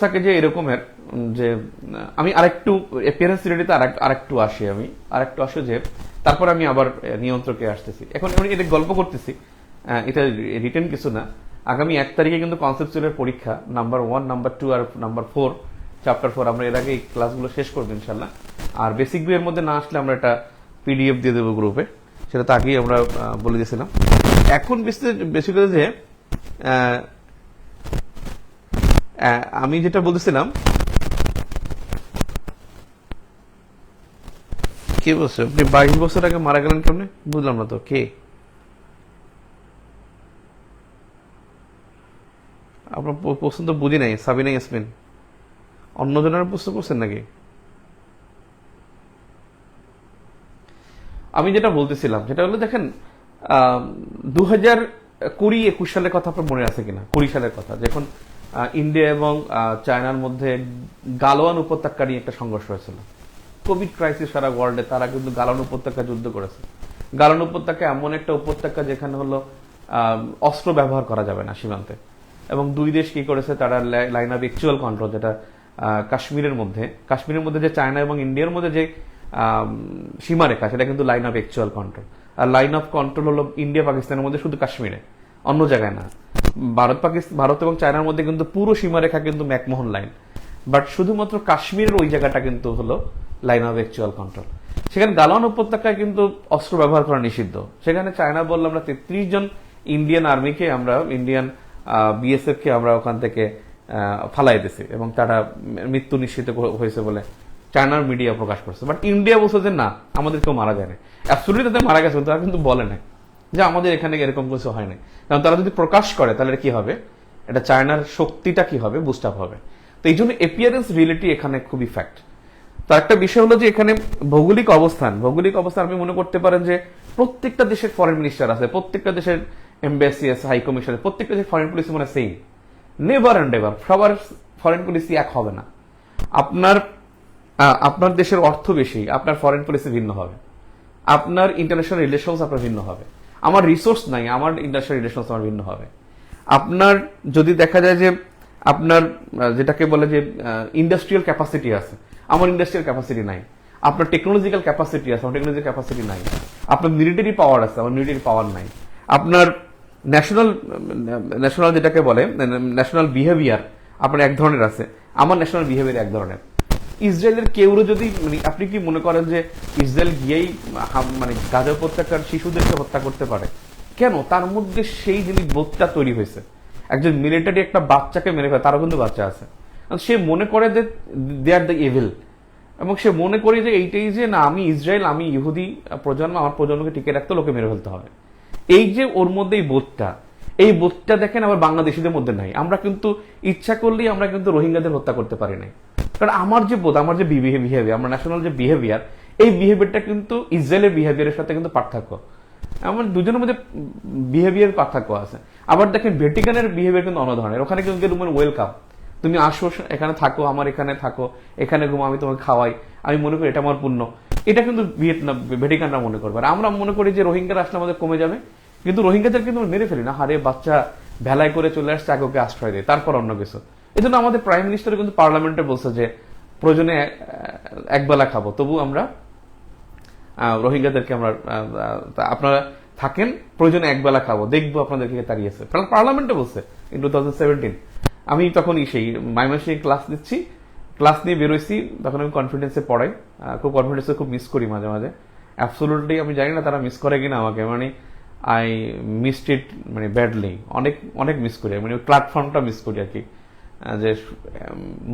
Speaker 1: থাকে যে এরকমের, যে আমি আরেকটু অ্যাপিয়ারেন্স রিলেটেড আরেকটু আসি, যে তারপর আমি আবার নিয়ন্ত্রকে আসতেছি। এখন আমি এটা গল্প করতেছি, এটা রিটেন কিছু না। আগামী 1 তারিখে কিন্তু কনসেপচুয়ালের পরীক্ষা, নাম্বার 1, নাম্বার 2 আর নাম্বার 4, চ্যাপ্টার 4। আমরা এর আগে এই ক্লাসগুলো শেষ করবো ইনশাল্লাহ। আর বেসিক বইয়ের মধ্যে না আসলে আমরা একটা পিডিএফ দিয়ে দেবো গ্রুপে, সেটা তো আগেই আমরা বলে দিয়েছিলাম। এখন বেসিক্যালি যে আমি যেটা বলতেছিলাম, কে বলছে আপনি 22 বছর আগে মারা গেলেন কেমনে, বুঝলাম না তো, কে? আপনার প্রশ্ন তো বুঝি নাই। সাবিনা ইয়াসমিন, অন্যজনের প্রশ্ন করছেন নাকি? আমি যেটা বলতেছিলাম সেটা হলো, দেখেন 2020-21 সালের কথা আপনার মনে আছে কিনা? 20 সালের কথা, যখন ইন্ডিয়া এবং চায়নার মধ্যে গালওয়ান উপত্যকা নিয়ে একটা সংঘর্ষ হয়েছিল। কোভিড ক্রাইসিস সারা ওয়ার্ল্ডে, তারা কিন্তু গালওয়ান উপত্যকা যুদ্ধ করেছে। গালওয়ান উপত্যকা এমন একটা উপত্যকা যেখানে হলো অস্ত্র ব্যবহার করা যাবে না সীমান্তে, এবং দুই দেশ কি করেছে, তারা লাইন অফ অ্যাকচুয়াল কন্ট্রোল, যেটা কাশ্মীরের মধ্যে যে চায়না এবং ইন্ডিয়ার মধ্যে যে সীমারেখা, সেটা কিন্তু লাইন অফ অ্যাকচুয়াল কন্ট্রোল। আর লাইন অফ কন্ট্রোল হলো ইন্ডিয়া পাকিস্তানের মধ্যে শুধু কাশ্মীরে, অন্য জায়গায় না। ভারত এবং চায়নার মধ্যে কিন্তু পুরো সীমারেখা কিন্তু ম্যাকমোহন লাইন, বাট শুধুমাত্র কাশ্মীরের ওই জায়গাটা কিন্তু হলো লাইন অফ অ্যাকচুয়াল কন্ট্রোল। সেখানে গালওয়ান উপত্যকায় কিন্তু অস্ত্র ব্যবহার করা নিষিদ্ধ। সেখানে চায়না বললাম, আমরা 33 জন ইন্ডিয়ান আর্মিকে, আমরা ইন্ডিয়ান বিএসএফ কে আমরা ওখান থেকে ফালাই দিছি, এবং তারা মৃত্যু নিশ্চিত হয়েছে বলে চায়নার মিডিয়া প্রকাশ করছে। বাট ইন্ডিয়া বলছে যে না, আমাদের কেউ মারা যায় না। অ্যাবসলিউটলি তাদের মারা গেছে, তারা কিন্তু বলে না যে আমাদের এখানে এরকম কিছু হয় না। কারণ তারা যদি প্রকাশ করে তাহলে কি হবে, এটা চায়নার শক্তিটা কি হবে, বুস্ট আপ হবে। তো এই জন্য এপিয়ারেন্স রিয়েলিটি এখানে খুবই ফ্যাক্ট। তো একটা বিষয় হলো যে এখানে ভৌগোলিক অবস্থান আপনি মনে করতে পারেন যে প্রত্যেকটা দেশের ফরেন মিনিস্টার আছে, প্রত্যেকটা দেশের এমবাসি আছে, হাই কমিশন, প্রত্যেকটা দেশের ফরেন পলিসি মানে সেম, নেভার অ্যান্ড এভার। সবার ফরেন পলিসি এক হবে না। আপনার দেশের অর্থ বেশি, আপনার ফরেন পলিসি ভিন্ন হবে। আপনার ইন্টারন্যাশনাল রিলেশনস আপনার ভিন্ন হবে। আমার রিসোর্স নাই, আমার ইন্টারন্যাশনাল রিলেশনস আমার ভিন্ন হবে। আপনার যদি দেখা যায় যে আপনার যেটাকে বলে যে ইন্ডাস্ট্রিয়াল ক্যাপাসিটি আছে, আমার ইন্ডাস্ট্রিয়াল ক্যাপাসিটি নাই। আপনার টেকনোলজিক্যাল ক্যাপাসিটি আছে, আমার টেকনোলজিক্যাল ক্যাপাসিটি নাই। আপনার মিলিটারি পাওয়ার আছে, আমার মিলিটারি পাওয়ার নাই। আপনার ন্যাশনাল যেটাকে বলে ন্যাশনাল বিহেভিয়ার আপনার এক ধরনের আছে, আমার ন্যাশনাল বিহেভিয়ার এক ধরনের। ইসরায়েলের কেউরও যদি মানে আপনি কি মনে করেন যে ইসরায়েল গিয়েই মানে গাজা উপত্যকার শিশুদেরকে হত্যা করতে পারে? কেন? তার মধ্যে সেই জিনিস বোধটা তৈরি হয়েছে। একজন মিলিটারি একটা বাচ্চাকে মেরে ফেলে, তারও কিন্তু বাচ্চা আছে, সে মনে করে যে দে আর দ্য এভিল, এবং সে মনে করে যে এইটাই যে না আমি ইসরায়েল, আমি ইহুদি প্রজন্ম, আমার প্রজন্মকে টিকে রাখতে লোকে মেরে ফেলতে হবে। এই যে ওর মধ্যে এই বোধটা দেখেন আবার বাংলাদেশিদের মধ্যে নাই। আমরা কিন্তু ইচ্ছা করলেই আমরা কিন্তু রোহিঙ্গাদের হত্যা করতে পারি নাই, কারণ আমার যে বোধ, আমার যে বিহেভিয়ার, আমার ন্যাশনাল যে বিহেভিয়ার, এই বিহেভিয়ারটা কিন্তু ইসরায়েলের বিহেভিয়ারের সাথে কিন্তু পার্থক্য। আমার দুজনের মধ্যে বিহেভিয়ার পার্থক্য আছে। আবার দেখেন ভ্যাটিকানের বিহেভিয়ার কিন্তু অন্য ধরনের। ওখানে কিন্তু ওয়েলকাম, তুমি আসো, এখানে থাকো, আমার এখানে থাকো, এখানে ঘুমো, আমি তোমাকে খাওয়াই, আমি মনে করি এটা আমার পুণ্য। এটা কিন্তু ভ্যাটিকানরা মনে করবে। আর আমরা মনে করি যে রোহিঙ্গারা আসলে আমাদের কমে যাবে, কিন্তু রোহিঙ্গাদের কিন্তু মেরে ফেলি না। হারে বাচ্চা ভেলায় করে চলে আসছে, আগে ওকে আশ্রয় দেয়, তারপর অন্য কিছু। এই জন্য আমাদের প্রাইম মিনিস্টার কিন্তু পার্লামেন্টে বলছে যে প্রয়োজনে একবেলা খাবো, তবু আমরা রোহিঙ্গাদেরকে আমরা আপনারা থাকেন, প্রয়োজনে একবেলা খাবো, দেখবো আপনাদেরকে তাড়িয়েছে, পার্লামেন্টে বলছে ইন 2017। আমি তখন সেই মাইমাসিং ক্লাস দিচ্ছি, ক্লাস নিয়ে বেরোইছি, তখন আমি কনফিডেন্সে পড়াই, খুব কনফিডেন্সে খুব মিস করি মাঝে মাঝে। অ্যাবসোলুটলি আমি জানি না তারা মিস করে কিনা আমাকে, মানে আই মিসড ইট মানে ব্যাডলি, অনেক অনেক মিস করি, মানে ওই প্ল্যাটফর্মটা মিস করি আর কি, যে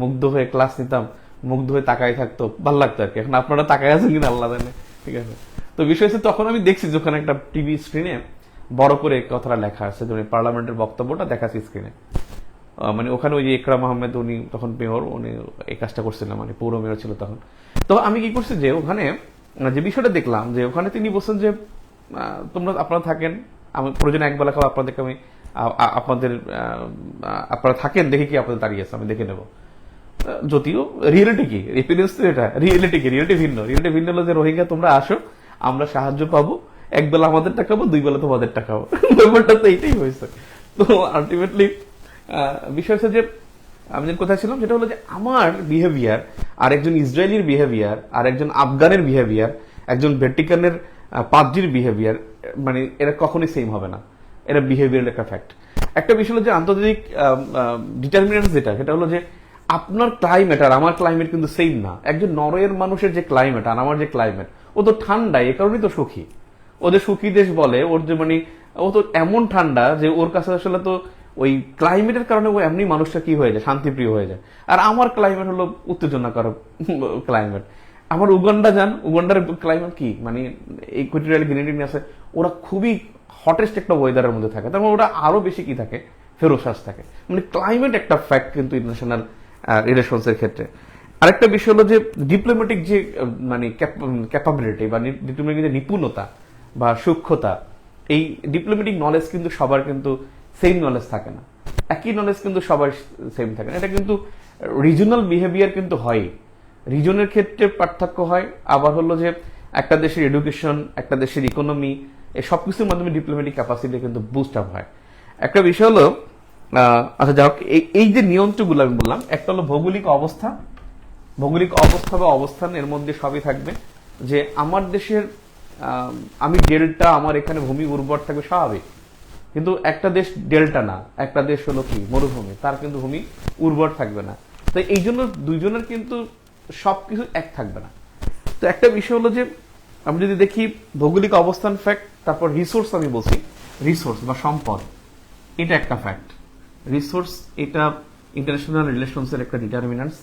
Speaker 1: মুগ্ধ হয়ে ক্লাস নিতাম, মুগ্ধ হয়ে তাকাই থাকতো, ভালো লাগতো আর কি। এখন আপনারা তাকাই আছেন কিনা আল্লাহ জানে, ঠিক আছে। তো বিষয় হচ্ছে তখন আমি দেখছি যে ওখানে একটা টিভি স্ক্রিনে বড় করে কথাটা লেখা আছে, ধরুন পার্লামেন্টের বক্তব্যটা দেখাচ্ছি স্ক্রিনে, মানে ওখানে ওই যে একরাম আহমেদ, উনি তখন মেয়র, উনি এই কাজটা করছিলেন, মানে পৌর মেয়র ছিল তখন। তো আমি কি করছি যে ওখানে যে বিষয়টা দেখলাম যে ওখানে তিনি বলছেন যে আপনারা থাকেন, আমি প্রয়োজনে একবেলা খাবো, আপনাদেরকে আমি আপনারা থাকেন, দেখি কি আপনাদের দাঁড়িয়ে আছে, আমি দেখে নেব। যদিও রিয়েলিটি কি, এপিরিয়েন্স তো এটা, রিয়েলিটি ভিন্ন হলো যে রোহিঙ্গা তোমরা আসো, আমরা সাহায্য পাবো, একবেলা আমাদের টাকাবো, দুই বেলা তোমাদের টাকাবো, ব্যাপারটা তো এইটাই হয়েছে। তো আলটিমেটলি বিষয় হচ্ছে যে আমি যে কোথায় ছিলাম সেটা হলো যে আমার বিহেভিয়ার আর একজন ইসরায়েলির বিহেভিয়ার, আর একজন আফগানের বিহেভিয়ার, একজন ভ্যাটিকানের পাদ্রির বিহেভিয়ার, মানে এরা কখনোই সেম হবে না। এরা বিহেভিয়ার একটা ফ্যাক্ট। একটা বিষয় হলো যে আন্তর্জাতিক ডিটারমিনেন্টস যেটা, সেটা হলো যে আপনার ক্লাইমেট আর আমার ক্লাইমেট কিন্তু সেম না। একজন নরওয়ের মানুষের যে ক্লাইমেট আর আমার যে ক্লাইমেট, ও তো ঠান্ডা, এ কারণেই তো সুখী, ওদের সুখী দেশ বলে। ওর যে মানে ও তো এমন ঠান্ডা যে ওর কাছে আসলে তো ওই ক্লাইমেটের কারণে ও এমনি মানুষটা কি হয়ে যায়, শান্তিপ্রিয় হয়ে যায়। আর আমার ক্লাইমেট হলো উত্তেজনাকারক ক্লাইমেট। আমার উগান্ডা যান, উগান্ডার ক্লাইমেট কি মানে ইকুয়েটোরিয়াল গ্রিনিটি আছে, ওরা খুবই হটেস্ট একটা ওয়েদারের মধ্যে থাকে, তারপর ওরা আরো বেশি কি থাকে, ফেরোসাস থাকে। মানে ক্লাইমেট একটা ফ্যাক্ট কিন্তু ইন্টারন্যাশনাল রিলেশনস এর ক্ষেত্রে। আরেকটা বিষয় হলো যে ডিপ্লোম্যাটিক যে মানে ক্যাপাবিলিটি বা ডিপ্লোম্যাটিক যে নিপুণতা বা সূক্ষ্মতা, এই ডিপ্লোম্যাটিক নলেজ কিন্তু সবার কিন্তু সেম নলেজ থাকে না, একই নলেজ কিন্তু সবার সেম থাকে না। এটা কিন্তু রিজনাল বিহেভিয়ার কিন্তু হয়, রিজনের ক্ষেত্রে পার্থক্য হয়। আবার হলো যে একটা দেশের এডুকেশন, একটা দেশের ইকোনমি, এই সবকিছুর মাধ্যমে ডিপ্লোম্যাটিক ক্যাপাসিটি কিন্তু বুস্ট আপ হয়। একটা বিষয় হলো আচ্ছা যাই হোক, এই যে নিয়ন্ত্রণগুলো আমি বললাম, একটা হলো ভৌগোলিক অবস্থা বা অবস্থান, এর মধ্যে সবই থাকবে। যে আমার দেশের আমি ডেল্টা, আমার এখানে ভূমি উর্বর থাকবে স্বাভাবিক, কিন্তু একটা দেশ ডেল্টা না, একটা দেশ হলো কি মরুভূমি, তার কিন্তু ভূমি উর্বর থাকবে না। তো এই জন্য দুইজনের কিন্তু সবকিছু এক থাকবে না। তো একটা বিষয় হলো যে আমি যদি দেখি ভৌগোলিক অবস্থান ফ্যাক্ট, তারপর রিসোর্স, আমি বলছি রিসোর্স বা সম্পদ, এটা একটা ফ্যাক্ট। রিসোর্স এটা ইন্টারন্যাশনাল রিলেশনসের একটা ডিটারমিনেন্টস।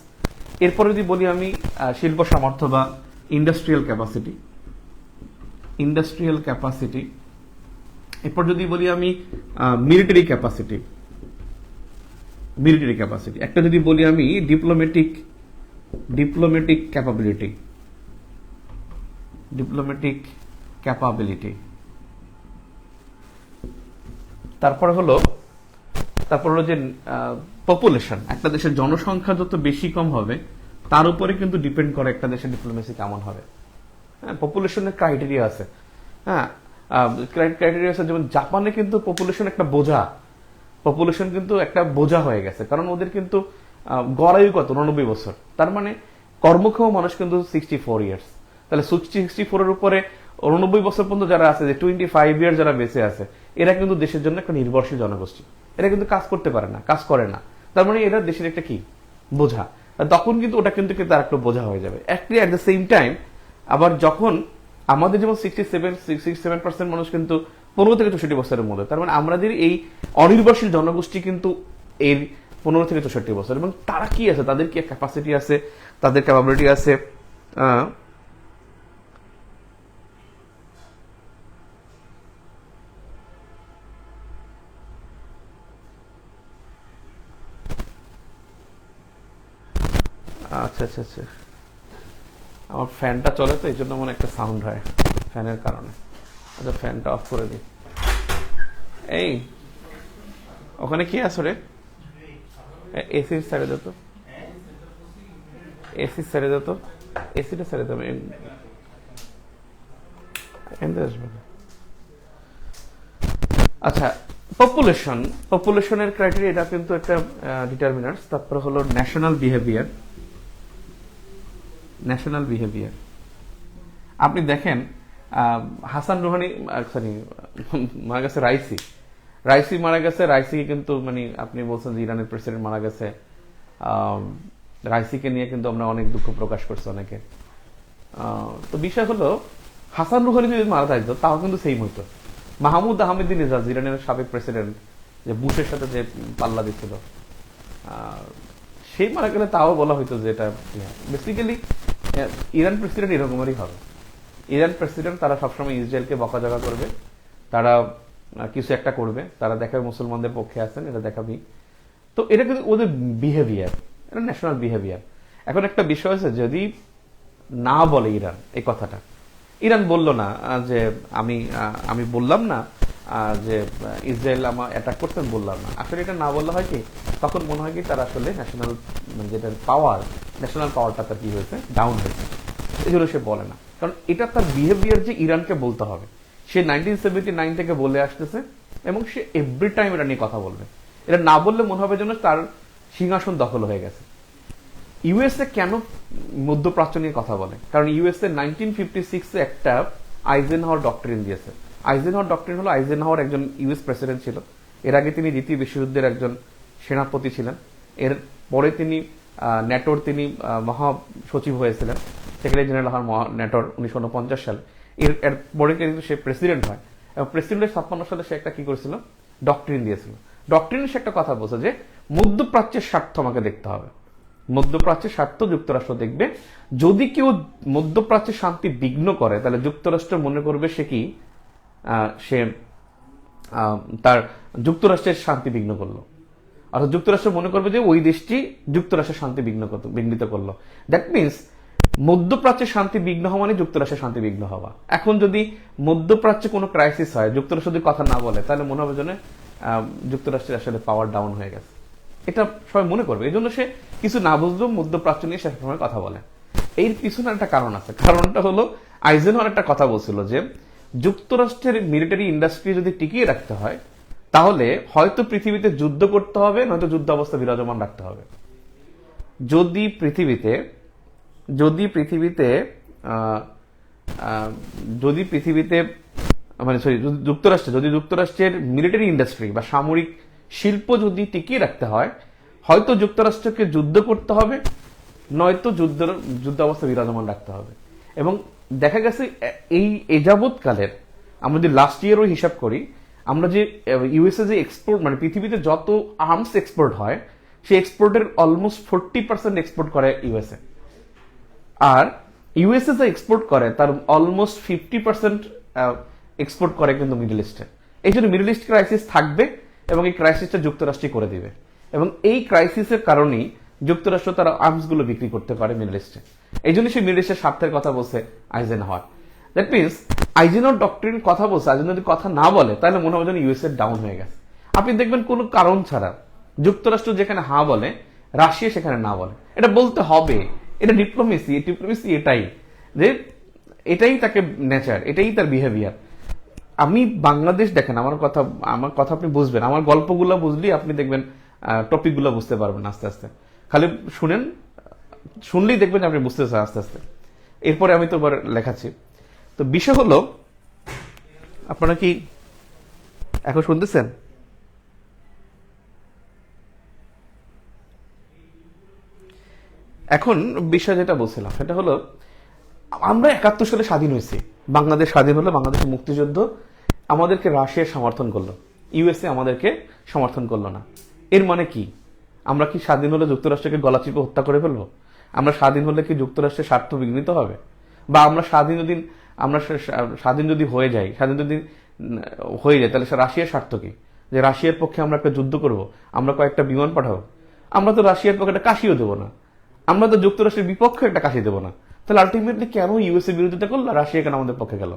Speaker 1: এরপরে যদি বলি আমি শিল্প সামর্থ্য বা ইন্ডাস্ট্রিয়াল ক্যাপাসিটি, এরপর যদি বলি আমি মিলিটারি ক্যাপাসিটি, একটা যদি বলি আমি ডিপ্লোম্যাটিক ক্যাপাবিলিটি, তারপর হলো যে পপুলেশন, একটা দেশের জনসংখ্যা যত বেশি কম হবে তার উপরে কিন্তু ডিপেন্ড করে একটা দেশের ডিপ্লোমেসি কেমন হবে। হ্যাঁ, পপুলেশনের ক্রাইটেরিয়া আছে। হ্যাঁ, ক্রাইটেরিয়া আছে, যেমন জাপানে কিন্তু পপুলেশন কিন্তু একটা বোঝা হয়ে গেছে, কারণ ওদের কিন্তু গড়ায়ু কত 99 বছর, তার মানে কর্মক্ষম মানুষ কিন্তু 64 ইয়ার্স। তাহলে 64 এর উপরে 89 বছর পর্যন্ত যারা আছে, যে 25 ইয়ার যারা বেঁচে আছে, এরা কিন্তু দেশের জন্য একটা নির্ভরশীল জনগোষ্ঠী। এরা কিন্তু কাজ করতে পারে না, কাজ করে না, তার মানে এরা দেশের একটা কি বোঝা। তখন কিন্তু ওটা কিন্তু তার একটু বোঝা হয়ে যাবে। অ্যাট দ্য সেম টাইম আবার যখন আমাদের যেমন 67% মানুষ কিন্তু 15 থেকে 64 বছরের মধ্যে, তার মানে আমাদের এই অনির্ভরশীল জনগোষ্ঠী কিন্তু এর 15 থেকে 64 বছর, এবং তারা কি আছে, তাদের কি ক্যাপাসিটি আছে, তাদের ক্যাপাবিলিটি আছে। আচ্ছা আচ্ছা আচ্ছা, আমার ফ্যানটা চলে তো এই জন্য মনে একটা সাউন্ড হয় ফ্যানের কারণে। আচ্ছা ফ্যানটা অফ করে দিই। এই ওখানে কি আছে রে? এসির সাইডে দে তো, এসির সাইডে দে তো, এসিটা সাইডে দেবে। আসবে না। আচ্ছা, পপুলেশনের ক্রাইটেরিয়া এটা কিন্তু একটা ডিটারমিনার্স। তারপরে হলো ন্যাশনাল বিহেভিয়ার। আপনি দেখেন হাসান রুহানি সরি মারা গেছে, রাইসি মারা গেছে। রাইসি কিন্তু মানে আপনি বলছেন যে ইরানের প্রেসিডেন্ট মারা গেছে, রাইসিকে নিয়ে কিন্তু আমরা অনেক দুঃখ প্রকাশ করছি অনেকে। তো বিষয় হলো হাসান রুহানি যদি মারা থাকতো তাও কিন্তু সেম হইতো। মাহমুদ আহমেদিনেজাদ ইরানের সাবেক প্রেসিডেন্ট, যে বুশের সাথে যে পাল্লা দিচ্ছিল, সেই মারা গেলে তাও বলা হইতো যে এটা বেসিক্যালি ইরান প্রেসিডেন্ট এরকমেরই হবে। ইরান প্রেসিডেন্ট তারা সবসময় ইসরায়েলকে বকাঝকা করবে, তারা কিছু একটা করবে, তারা দেখাবে মুসলমানদের পক্ষে আছেন, এটা দেখাবি। তো এটা কিন্তু ওদের বিহেভিয়ার, এটা ন্যাশনাল বিহেভিয়ার। এখন একটা বিষয় আছে, যদি না বলে ইরান এই কথাটা, ইরান বলল না যে আমি বললাম না যে ইসরায়েল আমার অ্যাটাক করতেন, বললাম না, আসলে এটা না বললে হয় কি, তখন মনে হয় কি তার আসলে ন্যাশনাল যেটা ন্যাশনাল পাওয়ারটা তার কি হয়েছে, ডাউন হয়েছে। এই জন্য সে বলে না, কারণ এটা তার বিহেভিয়ার যে ইরানকে বলতে হবে। সে 1979 থেকে বলে আসতেছে এবং সে এভরি টাইম এটা নিয়ে কথা বলবে। এটা না বললে মনে হবে যেন তার সিংহাসন দখল হয়ে গেছে। ইউএসএ কেন মধ্যপ্রাচ্য নিয়ে কথা বলে? কারণ ইউএসএ 1956 একটা আইজেনহাওয়ার ডক্ট্রিন দিয়েছে। আইজেনহাওয়ার ডক্ট্রিন হলো, আইজেনহাওয়ার একজন ইউএস প্রেসিডেন্ট ছিল, এর আগে তিনি দ্বিতীয় বিশ্বযুদ্ধের একজন সেনাপতি ছিলেন, এর পরে তিনি ন্যাটোর তিনি মহাসচিব হয়েছিলেন, সেক্রেটারি জেনারেল হওয়ার ন্যাটোর 1949 সালে। এর পরে কিন্তু সে প্রেসিডেন্ট হয়, এবং প্রেসিডেন্টের 56 সালে সে একটা কি করেছিল, ডক্ট্রিন দিয়েছিল। ডক্ট্রিনে সে একটা কথা বলছে যে মধ্যপ্রাচ্যের স্বার্থ আমাকে দেখতে হবে, মধ্যপ্রাচ্যের স্বার্থ যুক্তরাষ্ট্র দেখবে। যদি কেউ মধ্যপ্রাচ্যের শান্তি বিঘ্ন করে, তাহলে যুক্তরাষ্ট্র মনে করবে সে কি, সে তার যুক্তরাষ্ট্রের শান্তি বিঘ্ন করলো, অর্থাৎ যুক্তরাষ্ট্র মনে করবে যে ওই দেশটি যুক্তরাষ্ট্রের শান্তি বিঘ্নিত করলো। দ্যাট মিনস মধ্যপ্রাচ্যের শান্তি বিঘ্ন হওয়া মানে যুক্তরাষ্ট্রের শান্তি বিঘ্ন হওয়া। এখন যদি মধ্যপ্রাচ্যে কোনো ক্রাইসিস হয়, যুক্তরাষ্ট্র যদি কথা না বলে, তাহলে মনে হবে যেন যুক্তরাষ্ট্রের আসলে পাওয়ার ডাউন হয়ে গেছে, এটা সবাই মনে করবে। এই জন্য সে কিছু না বুঝলেও মধ্যপ্রাচ্য নিয়ে সে সময় কথা বলে। এর পিছনে একটা কারণ আছে, কারণটা হলো আইজেনহাওয়ার একটা কথা বলছিল যে যুক্তরাষ্ট্রের মিলিটারি ইন্ডাস্ট্রি যদি টিকিয়ে রাখতে হয়, তাহলে হয়তো পৃথিবীতে যুদ্ধ করতে হবে, নয়তো যুদ্ধ অবস্থা বিরাজমান রাখতে হবে। যদি পৃথিবীতে মানে সরি যুক্তরাষ্ট্রের মিলিটারি ইন্ডাস্ট্রি বা সামরিক শিল্প যদি টিকিয়ে রাখতে হয়, হয়তো যুক্তরাষ্ট্রকে যুদ্ধ করতে হবে, নয়তো যুদ্ধ অবস্থা বিরাজমান রাখতে হবে। এবং দেখা গেছে এই এযাবৎকালের আমরা যদি লাস্ট ইয়ারও হিসাব করি, আমরা যে ইউএসএ যে এক্সপোর্ট, মানে পৃথিবীতে যত আর্মস এক্সপোর্ট হয়, সেই এক্সপোর্টের অলমোস্ট 40% এক্সপোর্ট করে ইউএসএ। আর ইউএসএ যে এক্সপোর্ট করে তার অলমোস্ট 50% এক্সপোর্ট করে কিন্তু মিডল ইস্টে। এই জন্য মিডল ইস্ট ক্রাইসিস থাকবে, এবং এই ক্রাইসিসটা যুক্তরাষ্ট্রই করে দিবে, এবং এই ক্রাইসিসের কারণেই যুক্তরাষ্ট্র তারা আর্মস গুলো বিক্রি করতে পারে মিডল ইস্টে। এই জন্য সে মিডল ইস্টের স্বার্থের কথা বলছে Eisenhower. That means Eisenhower doctrine কথা বলছে, আইজেনহাওয়ার যদি কথা না বলে, তাহলে মনে হবে যেন ইউএসএ ডাউন হয়ে গেছে। আপনি দেখবেন কোনো কারণ ছাড়া যুক্তরাষ্ট্র যেখানে হা বলে, রাশিয়া সেখানে না বলে। এটা বলতে হবে, এটা ডিপ্লোমেসি এটাই যে এটাই তাকে নেচার, এটাই তার বিহেভিয়ার। আমি বাংলাদেশ দেখেন, আমার কথা আপনি বুঝবেন, আমার গল্পগুলো বুঝলেই আপনি দেখবেন টপিকগুলো বুঝতে পারবেন আস্তে আস্তে। খালি শুনলেই দেখবেন আপনি বুঝতেছেন আস্তে আস্তে। এরপরে আমি তো এবার লেখাচ্ছি। তো বিষয় হলো, আপনারা কি এখন শুনতেছেন? এখন বিষয় যেটা বলছিলাম সেটা হলো, আমরা 71 সালে স্বাধীন হয়েছি, বাংলাদেশ স্বাধীন হলো, বাংলাদেশের মুক্তিযুদ্ধ, আমাদেরকে রাশিয়া সমর্থন করলো, ইউএসএ আমাদেরকে সমর্থন করলো না। এর মানে কি? আমরা কি স্বাধীন হলে যুক্তরাষ্ট্রকে গলা চিপে হত্যা করে ফেলবো? আমরা স্বাধীন হলে কি যুক্তরাষ্ট্রের স্বার্থ বিঘ্নিত হবে? বা আমরা স্বাধীন যদি হয়ে যায়, তাহলে রাশিয়ার স্বার্থ কি? যে রাশিয়ার পক্ষে আমরা একটা যুদ্ধ করব, আমরা কয়েকটা বিমান পাঠাবো? আমরা তো রাশিয়ার পক্ষে একটা কাশিও দেবো না, আমরা তো যুক্তরাষ্ট্রের বিপক্ষে একটা কাশি দেবো না। তাহলে আলটিমেটলি কেন ইউএসএ বিরোধিতা করলো, রাশিয়া কেন আমাদের পক্ষে গেল?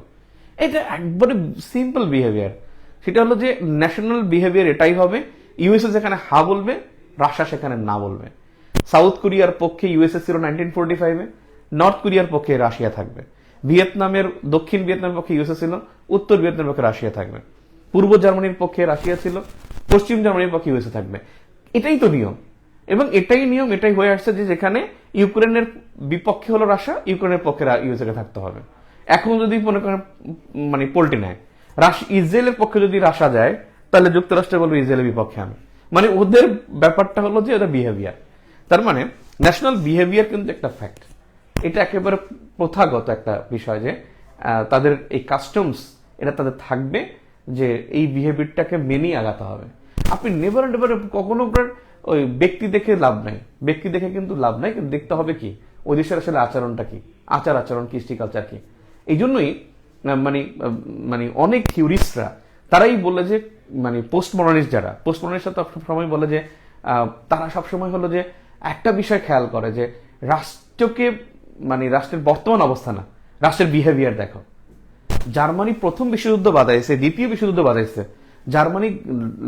Speaker 1: এটা একবারে সিম্পল বিহেভিয়ার। সেটা হলো যে ন্যাশনাল বিহেভিয়ার এটাই হবে, ইউএসএ যেখানে হা বলবে, রাশিয়া সেখানে না বলবে। সাউথ কোরিয়ার পক্ষে ইউএসএ ছিল 1945-এ, নর্থ কোরিয়ার পক্ষে রাশিয়া থাকবে। দক্ষিণ ভিয়েতনামের পক্ষে ইউএসএ ছিল, উত্তর ভিয়েতনামের পক্ষে রাশিয়া থাকবে। পূর্ব জার্মানির পক্ষে রাশিয়া ছিল, পশ্চিম জার্মানির পক্ষে ইউএসএ থাকবে। এটাই তো নিয়ম, এবং এটাই হয়ে আসছে যে যেখানে ইউক্রেনের বিপক্ষে হলো রাশিয়া, ইউক্রেনের পক্ষে ইউএসএ কে থাকতে হবে। এখন যদি মনে করেন মানে পোল্টি নেয়, ইসরায়েলের পক্ষে যদি রাশিয়া যায়, তাহলে যুক্তরাষ্ট্র বলবে ইসরায়েলের বিপক্ষে আমি। মানে ওদের ব্যাপারটা হলো যে ওদের বিহেভিয়ার। তার মানে ন্যাশনাল বিহেভিয়ার কিন্তু একটা ফ্যাক্ট, এটা একেবারে প্রথাগত একটা বিষয় যে তাদের এই কাস্টমস এটা তাদের থাকবে, যে এই বিহেভিয়ারটাকে মেনেই আগাতে হবে। আপনি নেভার কখনো ওই ব্যক্তি দেখে লাভ নাই, ব্যক্তি দেখে কিন্তু লাভ নাই, কিন্তু দেখতে হবে কি ওই দেশের আসলে আচরণটা কি, আচরণ, কৃষ্টি কালচার কি। এই জন্যই মানে অনেক থিওরিস্টরা তারাই বলে যে মানে পোস্ট মডার্নিস্টরা সবসময় বলে যে তারা সবসময় হলো যে একটা বিষয় খেয়াল করে যে রাষ্ট্রকে মানে রাষ্ট্রের বর্তমান অবস্থা না, রাষ্ট্রের বিহেভিয়ার দেখো। জার্মানি প্রথম বিশ্বযুদ্ধ বাধাইছে, দ্বিতীয় বিশ্বযুদ্ধ বাধাইছে, জার্মানি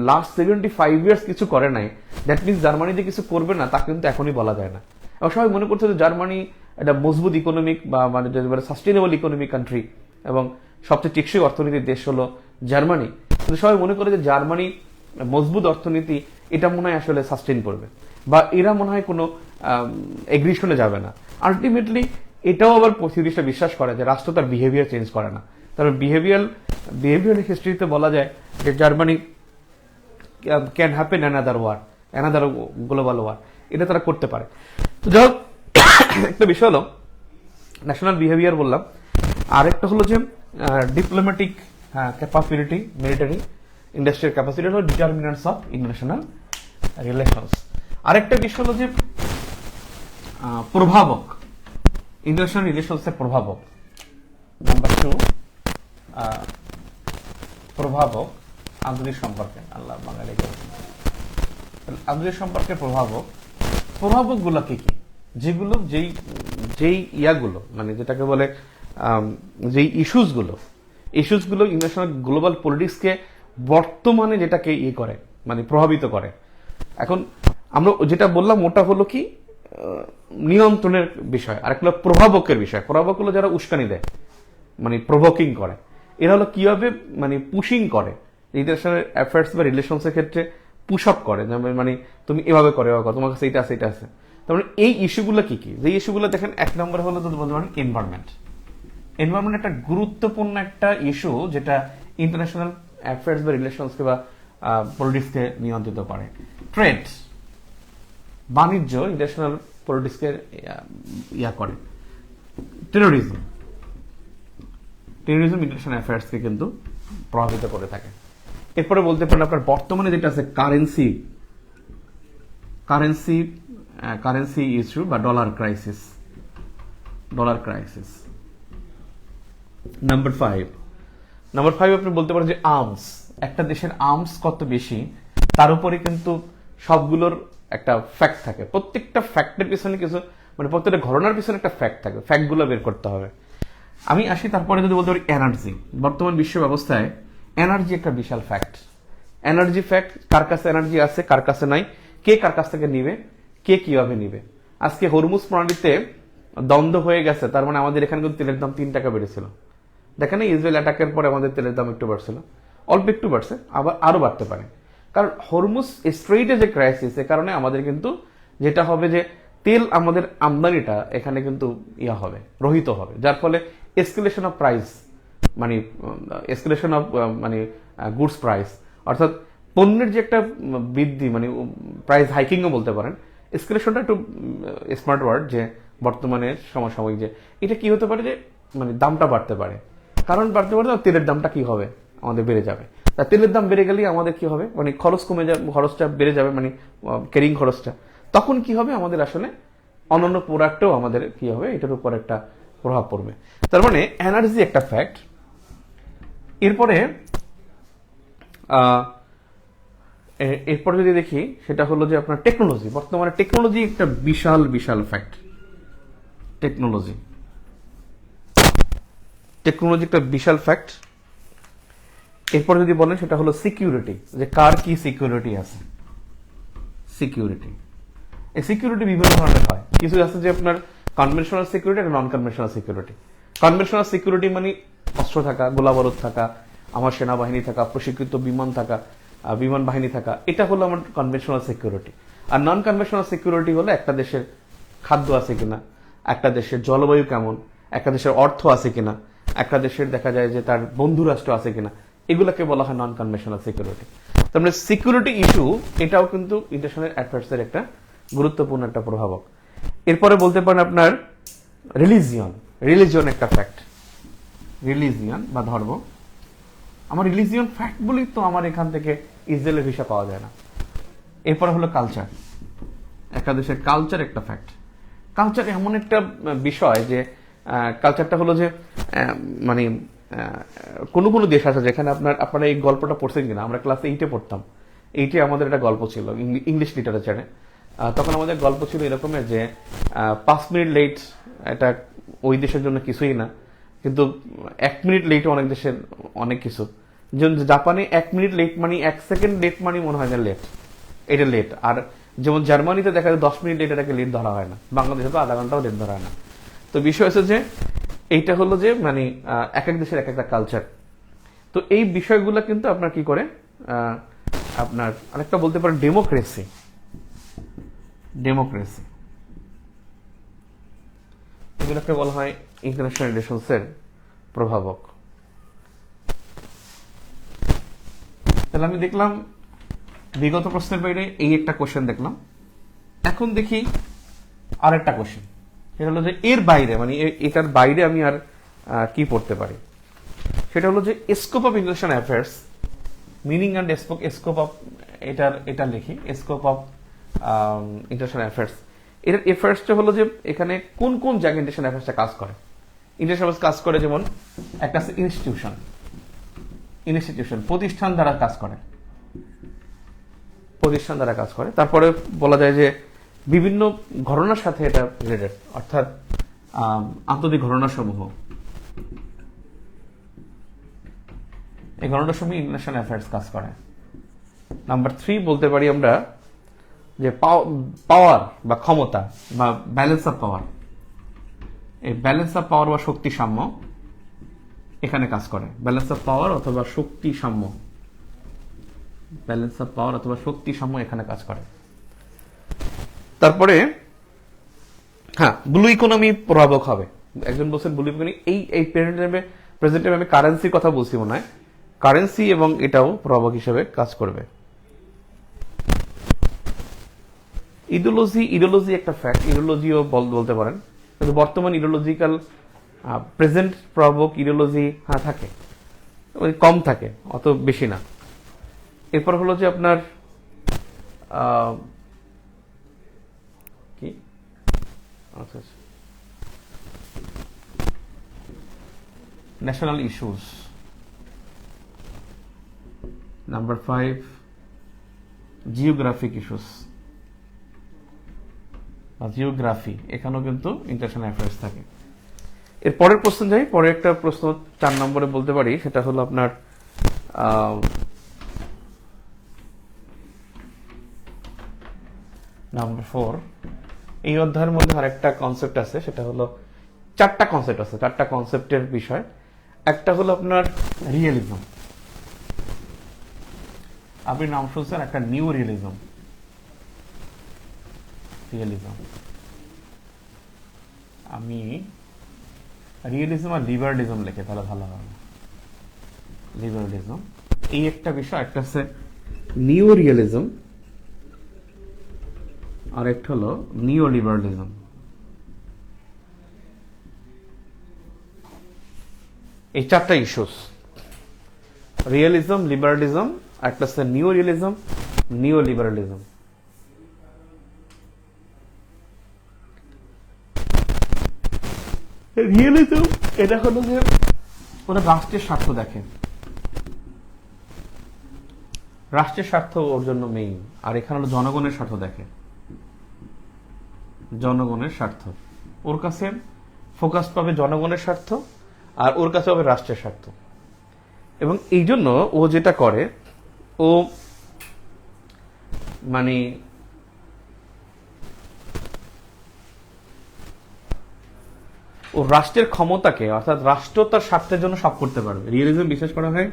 Speaker 1: লাস্ট 75 ইয়ার্স কিছু করে নাই। দ্যাট মিনস জার্মানি যে কিছু করবে না তা কিন্তু এখনই বলা যায় না। এবং সবাই মনে করছে যে জার্মানি একটা মজবুত ইকোনমিক বা মানে সাস্টেনেবল ইকোনমিক কান্ট্রি এবং সবচেয়ে টেকসই অর্থনীতির দেশ হলো জার্মানি। কিন্তু সবাই মনে করে যে জার্মানি মজবুত অর্থনীতি, এটা মনে হয় আসলে সাস্টেন করবে, বা এরা মনে হয় কোনো এগ্রিশনে যাবে না। আলটিমেটলি এটাও আবার পৃথিবীটা বিশ্বাস করে যে রাষ্ট্র তার বিহেভিয়ার চেঞ্জ করে না। তার বিহেভিয়ার হিস্ট্রিতে বলা যায় যে Germany can happen another global war, এটা তারা করতে পারে। তো যাই হোক, একটা বিষয় হলো ন্যাশনাল বিহেভিয়ার বললাম, আরেকটা হলো যে diplomatic capability, military industrial capacity হলো ডিটারমিনেন্টস অফ ইন্টারন্যাশনাল রিলেশনস। আরেকটা বিষয় হলো যে প্রভাবক, ইন্টারন্যাশনাল রিলেশনসের প্রভাবক। নাম্বার 2, প্রভাবক আন্তর্জাতিক সম্পর্কে, আল্লাহ বাঙালি আন্তর্জাতিক সম্পর্কের প্রভাবক গুলো কি কি, যেগুলো যেই ইয়াগুলো মানে যেটাকে বলে যেই ইস্যুসগুলো ইন্টারন্যাশনাল গ্লোবাল পলিটিক্সকে বর্তমানে যেটাকে করে মানে প্রভাবিত করে। এখন আমরা যেটা বললাম ওটা হলো কি নিয়ন্ত্রণের বিষয়, আর একটা প্রভাবকের বিষয়। প্রভাবক হলো যারা উস্কানি দেয়, মানে প্রভোকিং করে। এরা হলো কিভাবে মানে পুশিং করে, ইন্টারন্যাশনাল অ্যাফেয়ার্স বা রিলেশনস এর ক্ষেত্রে পুশ আপ করে, মানে তুমি এভাবে করে, তোমার কাছে এটা আছে, এটা আছে। তার মানে এই ইস্যুগুলো কি কি, যে ইস্যুগুলো দেখেন, এক নম্বর হলো যদি বলতে পারেন এনভায়রনমেন্ট একটা গুরুত্বপূর্ণ একটা ইস্যু, যেটা ইন্টারন্যাশনাল অ্যাফেয়ার্স বা রিলেশনসকে বা পলিটিক্সকে নিয়ন্ত্রিত করে। ট্রেড, বাণিজ্য ইন্টারন্যাশনাল পলিটিক্সকে করে। টেরোরিজম ইন্টারন্যাশনাল অ্যাফেয়ার্সকে কিন্তু প্রভাবিত করে থাকে। এরপরে বলতে পারেন আপনার বর্তমানে যেটা আছে কারেন্সি ইস্যু বা ডলার ক্রাইসিস। নাম্বার 5 আপনি বলতে পারেন যে আর্মস, একটা দেশের আর্মস কত বেশি তার উপরে কিন্তু সবগুলোর একটা ফ্যাক্ট থাকে। প্রত্যেকটা ফ্যাক্টের পিছনে কিছু মানে প্রত্যেকটা ঘটনার পিছনে একটা ফ্যাক্ট থাকে, ফ্যাক্টগুলো বের করতে হবে। আমি আসি তারপরে যদি বলতে পারি এনার্জি, বর্তমান বিশ্ব ব্যবস্থায় এনার্জি একটা বিশাল ফ্যাক্ট। এনার্জি ফ্যাক্ট, কার কাছে এনার্জি আছে কার কাছে নাই, কে কার কাছ থেকে নিবে, কে কিভাবে নিবে। আজকে হরমুজ প্রণালীতে দ্বন্দ্ব হয়ে গেছে, তার মানে আমাদের এখানে কিন্তু তেলের দাম 3 টাকা বেড়েছিল। দেখেন ইসরায়েল অ্যাটাকের পরে আমাদের তেলের দাম একটু বাড়ছিল, অল্প একটু বাড়ছে, আবার আরো বাড়তে পারে। কারণ হরমুজ স্ট্রেইটে যে ক্রাইসিস, এর কারণে আমাদের কিন্তু যেটা হবে যে তেল আমাদের আমদানিটা এখানে কিন্তু রহিত হবে, যার ফলে এসকেলেশন অফ প্রাইস মানে গুডস প্রাইস, অর্থাৎ পণ্যের যে একটা বৃদ্ধি মানে প্রাইস হাইকিংও বলতে পারেন, এসকেলেশনটা একটু স্মার্ট ওয়ার্ড, যে বর্তমানের সমসাময়িক, যে এটা কি হতে পারে, যে মানে দামটা বাড়তে পারে, কারণ বাড়তে পারে তেলের দামটা কি হবে, আমাদের বেড়ে যাবে। তা তেলের দাম বেড়ে গেলেই আমাদের কি হবে, মানে খরচ কমে যাবে, খরচটা বেড়ে যাবে, মানে ক্যারিং খরচটা, তখন কি হবে আমাদের আসলে অন্যান্য প্রোডাক্টও আমাদের কি হবে, এটার উপর একটা প্রভাব পড়বে। তার মানে এনার্জি একটা ফ্যাক্ট। এরপরে এরপরে যদি দেখি, সেটা হলো যে আপনার টেকনোলজি। বর্তমানে টেকনোলজি একটা বিশাল বিশাল ফ্যাক্ট। টেকনোলজি একটা বিশাল ফ্যাক্ট। এরপর যদি বলেন, সেটা হলো সিকিউরিটি, যে কার কি সিকিউরিটি আছে। সিকিউরিটি, এই সিকিউরিটি বিভিন্ন ধরনের হয়। কিছু আছে যে আপনার কনভেনশনাল সিকিউরিটি আর non conventional security. Conventional security মানে অস্ত্র থাকা, গোলাবারুদ থাকা, আমার সেনাবাহিনী থাকা, প্রশিক্ষিত বিমান থাকা, বিমান বাহিনী থাকা, এটা হলো আমার কনভেনশনাল সিকিউরিটি। আর নন কনভেনশনাল সিকিউরিটি হলো একটা দেশের খাদ্য আছে কিনা, একটা দেশের জলবায়ু কেমন, একটা দেশের অর্থ আছে কিনা, একটা দেশের দেখা যায় যে তার বন্ধু রাষ্ট্র আছে কিনা, এগুলোকে বলা হয় নন কনভেনশনাল সিকিউরিটি। তার মানে সিকিউরিটি ইস্যু এটাও কিন্তু ইন্টারন্যাশনাল অ্যাফেয়ার্সের একটা গুরুত্বপূর্ণ একটা প্রভাবক। এরপরে বলতে পারেন আপনার রিলিজিয়ন একটা ফ্যাক্ট। রিলিজিয়ন বা ধর্ম, আমার রিলিজিয়ন ফ্যাক্ট বলি তো আমার এখান থেকে ইসরায়েলের ভিসা পাওয়া যায় না। এরপরে হলো কালচার, একটা দেশের কালচার একটা ফ্যাক্ট। কালচার এমন একটা বিষয় যে কালচারটা হলো যে মানে কোনো কোনো দেশ আছে যেখানে আপনারা এই গল্পটা পড়ছেন কিনা, আমরা ক্লাস 8-এ পড়তাম। 8-এ আমাদের একটা গল্প ছিল ইংলিশ লিটারেচারে। তখন আমাদের গল্প ছিল এরকমের যে 5 মিনিট লেট এটা ওই দেশের জন্য কিছুই না, কিন্তু 1 মিনিট লেট অনেক দেশের অনেক কিছু। যেমন জাপানে 1 মিনিট লেট মানে 1 সেকেন্ড লেট মানে মনে হয় না লেট, এটা লেট। আর যেমন জার্মানিতে দেখা যায় 10 মিনিট লেট, এটাকে লেট ধরা হয় না। বাংলাদেশে তো আধা ঘন্টাও লেট ধরা হয় না। তো বিষয় হচ্ছে যে এইটা হলো যে মানে এক এক দেশের এক একটা কালচার। তো এই বিষয়গুলো কিন্তু আপনার কি করে, আপনার আরেকটা বলতে পারেন ডেমোক্রেসি। এগুলোকে বলা হয় ইন্টারন্যাশনাল রিলেশনসের প্রভাবক। তাহলে আমি দেখলাম বিগত প্রশ্নের বাইরে এই একটা কোশ্চেন দেখলাম। এখন দেখি আরেকটা কোশ্চেন, সেটা হলো যে এর বাইরে মানে এটার বাইরে আমি আর কি পড়তে পারি। সেটা হলো যে scope of international affairs, meaning and scope of এটা লিখি, স্কোপ অফ ইন্টারন্যাশনাল অ্যাফেয়ার্স। এর অ্যাফেয়ার্সটা হলো যে এখানে কোন কোন জায়গায় ইন্টারন্যাশনাল অ্যাফেয়ার্সটা কাজ করে। ইন্টারন্যাশনাল কাজ করে যেমন একটা ইনস্টিটিউশন, প্রতিষ্ঠান দ্বারা কাজ করে। তারপরে বলা যায় যে বিভিন্ন ঘটনার সাথে এটা রিলেটেড, অর্থাৎ আন্তর্জাতিক ঘটনাসমূহ, এই ঘটনাসমূহ ইন্টারন্যাশনাল অ্যাফেয়ার্স কাজ করে। নাম্বার 3 বলতে পারি আমরা যে পাওয়ার বা ক্ষমতা বা ব্যালেন্স অফ পাওয়ার, এই ব্যালেন্স অফ পাওয়ার বা শক্তি সাম্য এখানে কাজ করে। ব্যালেন্স অফ পাওয়ার অথবা শক্তি সাম্য, এখানে কাজ করে। তারপরে হ্যাঁ, ব্লু ইকোনমি প্রভাবক হবে। একজন বলছেন ব্লু ইকোনমি, এই প্রেজেন্ট টাইমে আমি কারেন্সির কথা বলছি মনে হয়, কারেন্সি এবং এটাও প্রভাবক হিসেবে কাজ করবে। ইডিওলজি একটা ফ্যাক্ট, ইডিওলজিও বলতে পারেন, কিন্তু বর্তমান ইডিওলজিক্যাল প্রেজেন্ট প্রভাবক ইডিওলজি থাকে, কম থাকে, অত বেশি না। এরপর হলো যে আপনার কি national issues. Number 5 geographic issues, geography, এখানেও কিন্তু ইন্টারন্যাশনাল অ্যাফেয়ার্স থাকে। এর পরের প্রশ্ন যাই, পরে একটা প্রশ্ন 4 নম্বরে বলতে পারি, সেটা হলো আপনার নাম্বার 4। এই অধ্যায়ের মধ্যে আরেকটা কনসেপ্ট আছে, সেটা হলো 4টা কনসেপ্ট আছে, 4টা কনসেপ্টের বিষয়। একটা হলো আপনার রিয়েলিজম, আপনি নাম শুনছেন, একটা নিউ রিয়েলিজম। আমি রিয়েলিজম আর লিবারালিজম লিখে তাহলে ভালো হবে। লিবারালিজম এই একটা বিষয়, একটা আছে নিউ রিয়েলিজম আর একটা হলো নিও লিবারালিজম। এই চারটা ইস্যুস, রিয়েলিজম, লিবারালিজম, একটা হচ্ছে নিও রিয়েলিজম, নিও লিবারালিজম। রিয়েলিজম এটা হলো যে ওরা রাষ্ট্রের স্বার্থ দেখে, রাষ্ট্রের স্বার্থ ওর জন্য মেইন। আর এখানে হলো জনগণের স্বার্থ দেখে, জনগণের স্বার্থ ওর কাছে ফোকাস পাবে, জনগণের স্বার্থ, আর ওর কাছে হবে রাষ্ট্রের স্বার্থ। এবং এই জন্য ও যেটা করে, ও মানে ও রাষ্ট্রের ক্ষমতাকে, অর্থাৎ রাষ্ট্র তার স্বার্থের জন্য সব করতে পারবে। রিয়েলিজম বিশ্বাস করা হয়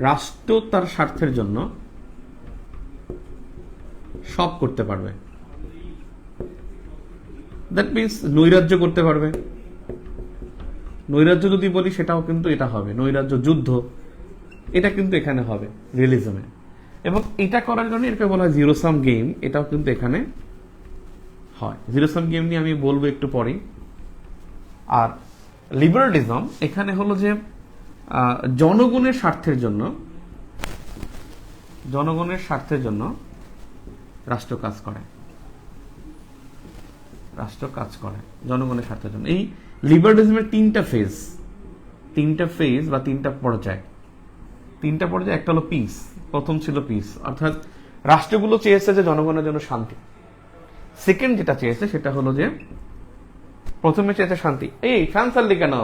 Speaker 1: রাষ্ট্র তার স্বার্থের জন্য সব করতে পারবে। দ্যাট মিনস নৈরাজ্য করতে পারবে। নৈরাজ্য যদি বলি সেটাও কিন্তু এটা হবে, নৈরাজ্য, যুদ্ধ, এটা কিন্তু এখানে হবে রিয়েলিজমে। এবং এটা করার জন্য এটাকে বলা হয় জিরো সাম গেম, এটাও কিন্তু এখানে হয়। জিরো সাম গেম নিয়ে আমি বলবো একটু পরে। আর লিবারালিজম এখানে হলো যে জনগণের স্বার্থের জন্য, জনগণের স্বার্থের জন্য রাষ্ট্র কাজ করে, রাষ্ট্র কাজ করে জনগণের স্বার্থের জন্য। এই লিবারালিজমের তিনটা ফেজ বা তিনটা পর্যায়। একটা হলো পিস, প্রথম ছিল পিস, অর্থাৎ রাষ্ট্রগুলো চেয়েছে যে জনগণের জন্য শান্তি। সেকেন্ড যেটা চেয়েছে সেটা হলো যে, প্রথমে চেয়েছে শান্তি। এই ফ্যান চাললি কেন?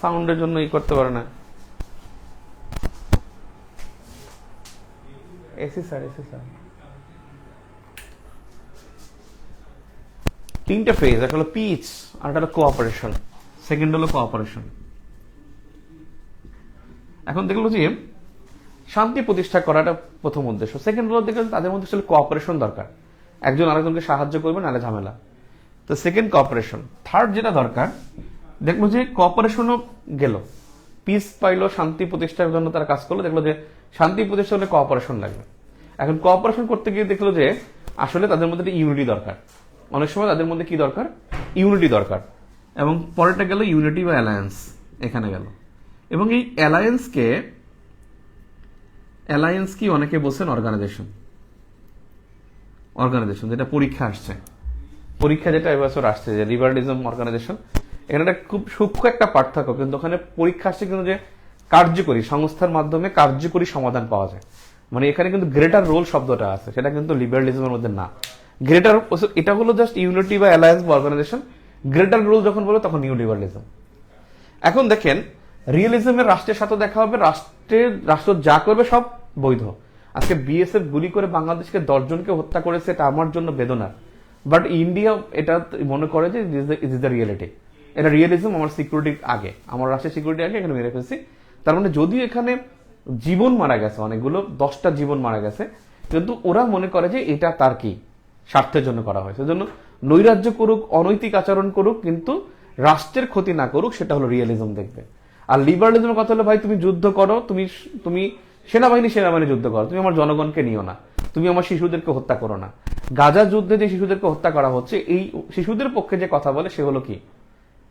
Speaker 1: সাউন্ডের জন্য করতে পারে না। AC sir. তিনটা ফেজ, একটা হলো পিস, আর একটা হলো কোঅপারেশন, সেকেন্ড হলো কোঅপারেশন। এখন দেখলো যে শান্তি প্রতিষ্ঠা করাটা প্রথম উদ্দেশ্য। সেকেন্ড হলো দেখলো তাদের মধ্যে ছিল কোঅপারেশন দরকার, একজন আরেকজনকে সাহায্য করবে, নাহলে ঝামেলা। তো সেকেন্ড কোঅপারেশন। থার্ড যেটা দরকার, দেখলো যে কোঅপারেশনও গেল, পিস পাইলো, শান্তি প্রতিষ্ঠার জন্য তারা কাজ করলো, দেখলো যে শান্তি প্রতিষ্ঠা হলে কোঅপারেশন লাগবে। এখন কোঅপারেশন করতে গিয়ে দেখলো যে আসলে তাদের মধ্যে ইউনিটি দরকার। অনেক সময় তাদের মধ্যে কি দরকার? ইউনিটি দরকার। এবং পরেরটা গেল ইউনিটি বা অ্যালায়েন্স, এখানে গেল। এবং এই অ্যালায়েন্স কি অনেকে বলছেন অর্গানাইজেশন, যেটা পরীক্ষা আসছে, পরীক্ষা যেটা এবছর আসছে, যে লিবারালিজম, অর্গানাইজেশন, এখানে একটা খুব সূক্ষ্ম একটা পার্থক্য। কিন্তু ওখানে পরীক্ষা আসছে কিন্তু যে কার্যকরী সংস্থার মাধ্যমে কার্যকরী সমাধান পাওয়া যায়, মানে এখানে কিন্তু গ্রেটার রোল শব্দটা আছে, সেটা কিন্তু লিবারালিজমের মধ্যে না। গ্রেটার, এটা হলো জাস্ট ইউনিটি বা অ্যালায়েন্স বা অর্গানাইজেশন। গ্রেটার রোল যখন বলে তখন নিউ লিবারালিজম। এখন দেখেন রিয়েলিজমের রাষ্ট্রের সাথে দেখা হবে, রাষ্ট্র যা করবে সব বৈধ। আজকে বিএসএফ গুলি করে বাংলাদেশকে 10 জনকে হত্যা করেছে, এটা আমার জন্য বেদনার। বাট ইন্ডিয়া এটা মনে করে যে ইট ইজ দ্য রিয়েলিটি। এটা রিয়েলিজম, আমার সিকিউরিটি আগে, আমার রাষ্ট্রের সিকিউরিটি আগে, এখানে মেরে ফেলছি। তার মানে যদিও এখানে জীবন মারা গেছে অনেকগুলো, 10টা জীবন মারা গেছে, কিন্তু ওরা মনে করে যে এটা তার কি স্বার্থের জন্য করা হয়। সেজন্য নৈরাজ্য করুক, অনৈতিক আচরণ করুক, কিন্তু রাষ্ট্রের ক্ষতি না করুক, সেটা হলো রিয়েলিজম দেখবে। আর লিবারালিজমের কথা হলো, ভাই তুমি যুদ্ধ করো, তুমি সেনাবাহিনী যুদ্ধ করো, তুমি আমার জনগণকে নিও না, তুমি আমার শিশুদেরকে হত্যা করো না। গাজা যুদ্ধে যে শিশুদেরকে হত্যা করা হচ্ছে, এই শিশুদের পক্ষে যে কথা বলে সে হলো কি?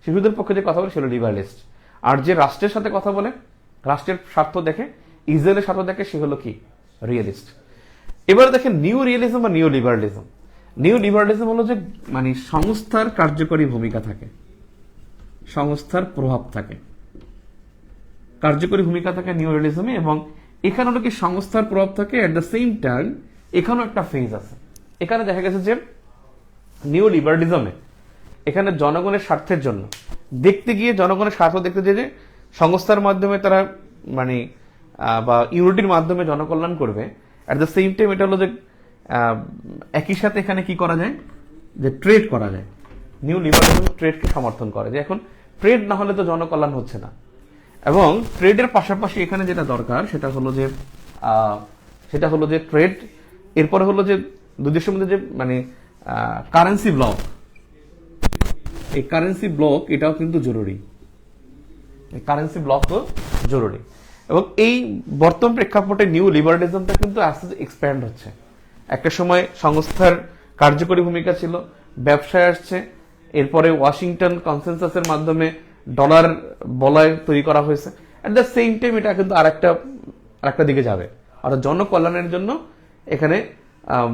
Speaker 1: শিশুদের পক্ষে যে কথা বলে সে হলো লিবারালিস্ট। আর যে রাষ্ট্রের সাথে কথা বলে, রাষ্ট্রের স্বার্থ দেখে, ইসরায়েলের স্বার্থ দেখে, সে হলো কি? রিয়েলিস্ট। এবারে দেখেন নিউ রিয়েলিজম বা নিউ লিবারালিজম। নিউ লিবারালিজম হলো যে মানে সংস্থার কার্যকরী ভূমিকা থাকে, সংস্থার প্রভাব থাকে, কার্যকরী ভূমিকা থাকে নিউ রিয়েলিজমে। এবং এখানে হলো কি সংস্থার প্রভাব থাকে, এট দ্য সেম টাইম এখানেও একটা ফেজ আছে। এখানে দেখা গেছে যে নিউ লিবারালিজমে এখানে জনগণের স্বার্থের জন্য দেখতে গিয়ে, জনগণের স্বার্থ দেখতে যে সংস্থার মাধ্যমে তারা মানে বা ইউনিটির মাধ্যমে জনকল্যাণ করবে, অ্যাট দ্য সেম টাইম এটা হলো যে একই সাথে এখানে কি করা যায়, যে ট্রেড করা যায়। নিউ লিবারালিজম ট্রেডকে সমর্থন করে, যে এখন ট্রেড না হলে তো জনকল্যাণ হচ্ছে না। এবং ট্রেডের পাশাপাশি এখানে যেটা দরকার সেটা হলো যে ট্রেড, এরপরে হলো যে দুই দেশের মধ্যে যে মানে কারেন্সি ব্লক, এই কারেন্সি ব্লক এটাও কিন্তু জরুরি, এই কারেন্সি ব্লকও জরুরি। এবং এই বর্তমান প্রেক্ষাপটে নিউ লিবারালিজমটা কিন্তু আস্তে আস্তে এক্সপ্যান্ড হচ্ছে। একটা সময় সংস্থার কার্যকরী ভূমিকা ছিল, ব্যবসায় আসছে, এরপরে ওয়াশিংটন কনসেনসাসের মাধ্যমে ডলার বলয় তৈরি করা হয়েছে। অ্যাট দ্য সেম টাইম এটা কিন্তু আরেকটা দিকে যাবে, অর্থাৎ জনকল্যাণের জন্য এখানে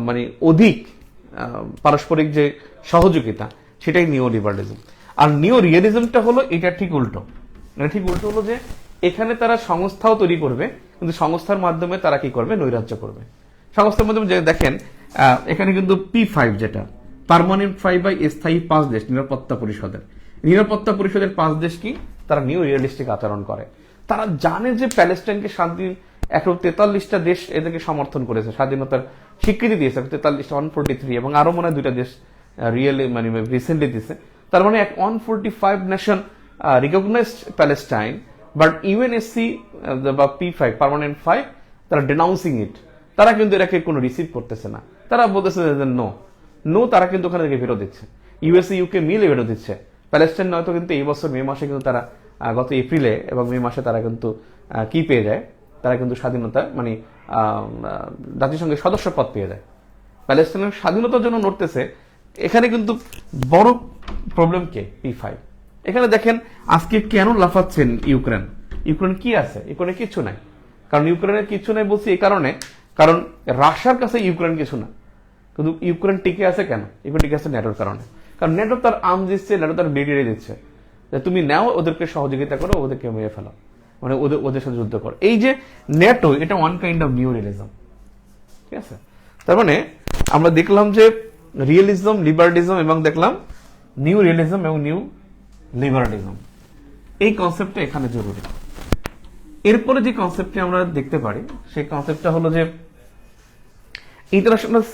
Speaker 1: মানে অধিক পারস্পরিক যে সহযোগিতা, সেটাই নিও লিবারালিজম। আর নিও রিয়েলিজমটা হলো এটা ঠিক উল্টো। এটা ঠিক উল্টো হলো যে এখানে তারা সংস্থাও তৈরি করবে, কিন্তু সংস্থার মাধ্যমে তারা কি করবে, নৈরাজ্য করবে। সংস্থার মাধ্যমে যে দেখেন এখানে কিন্তু P5 যেটা পার্মানেন্ট 5 বা স্থায়ী 5 দেশ নিরাপত্তা পরিষদের 5 দেশ কি তারা নিউ রিয়েলিস্টিক আচরণ করে। তারা জানে যে প্যালেস্টাইনকে শান্তি 143টা দেশ এদেরকে সমর্থন করেছে, স্বাধীনতার স্বীকৃতি দিয়েছে 43, 143, এবং আরো মনে হয় 2টা দেশ মানে রিসেন্টলি দিয়েছে। তার মানে 145 nation recognized Palestine, but UNSC বা P5 পার্মানেন্ট 5 তারা ডেনাউন্সিং ইট। তারা কিন্তু এটাকে কোনো রিসিভ করতেছে না, তারা বলতেছে যে নো, তারা কিন্তু ওখানে থেকে ফেরত দিচ্ছে, ইউএসএ ইউকে মিলে ফেরত দিচ্ছে। প্যালেস্টাইন নয়তো কিন্তু এই বছর মে মাসে কিন্তু তারা গত এপ্রিলে এবং মে মাসে তারা কিন্তু কি পেয়ে যায়, তারা কিন্তু স্বাধীনতা মানে জাতিসংঘের সদস্য পদ পেয়ে যায়। প্যালেস্টাইনের স্বাধীনতার জন্য লড়তেছে। এখানে কিন্তু বড় প্রবলেম কে, P5। এখানে দেখেন আজকে কেন লাফাচ্ছেন ইউক্রেন কি আছে? ইউক্রেনে কিছু নাই। কারণ ইউক্রেনের কিছু নাই বলছি এই কারণে, কারণ রাশিয়ার কাছে ইউক্রেন কিছু না। কিন্তু ইউক্রেন টিকে আছে কেন? ইউক্রেন টিকে আছে নেটোর কারণে। কারণ নেটো তার আর্মস দিচ্ছে, নেটো তার মিলিটারি দিচ্ছে, যে তুমি নাও, ওদেরকে সহযোগিতা করো, ওদেরকে মেরে ফেলো, মানে ওদের সাথে যুদ্ধ করো। এই যে নেটো, এটা one kind of new realism. ঠিক আছে, তার মানে আমরা দেখলাম যে রিয়েলিজম, লিবারালিজম, এবং দেখলাম নিউ রিয়েলিজম এবং নিউ লিবারালিজম। এই কনসেপ্টটা এখানে জরুরি। এরপরে যে কনসেপ্টটি আমরা দেখতে পারি, সেই কনসেপ্টটা হলো যে ইন্টারন্যাশনাল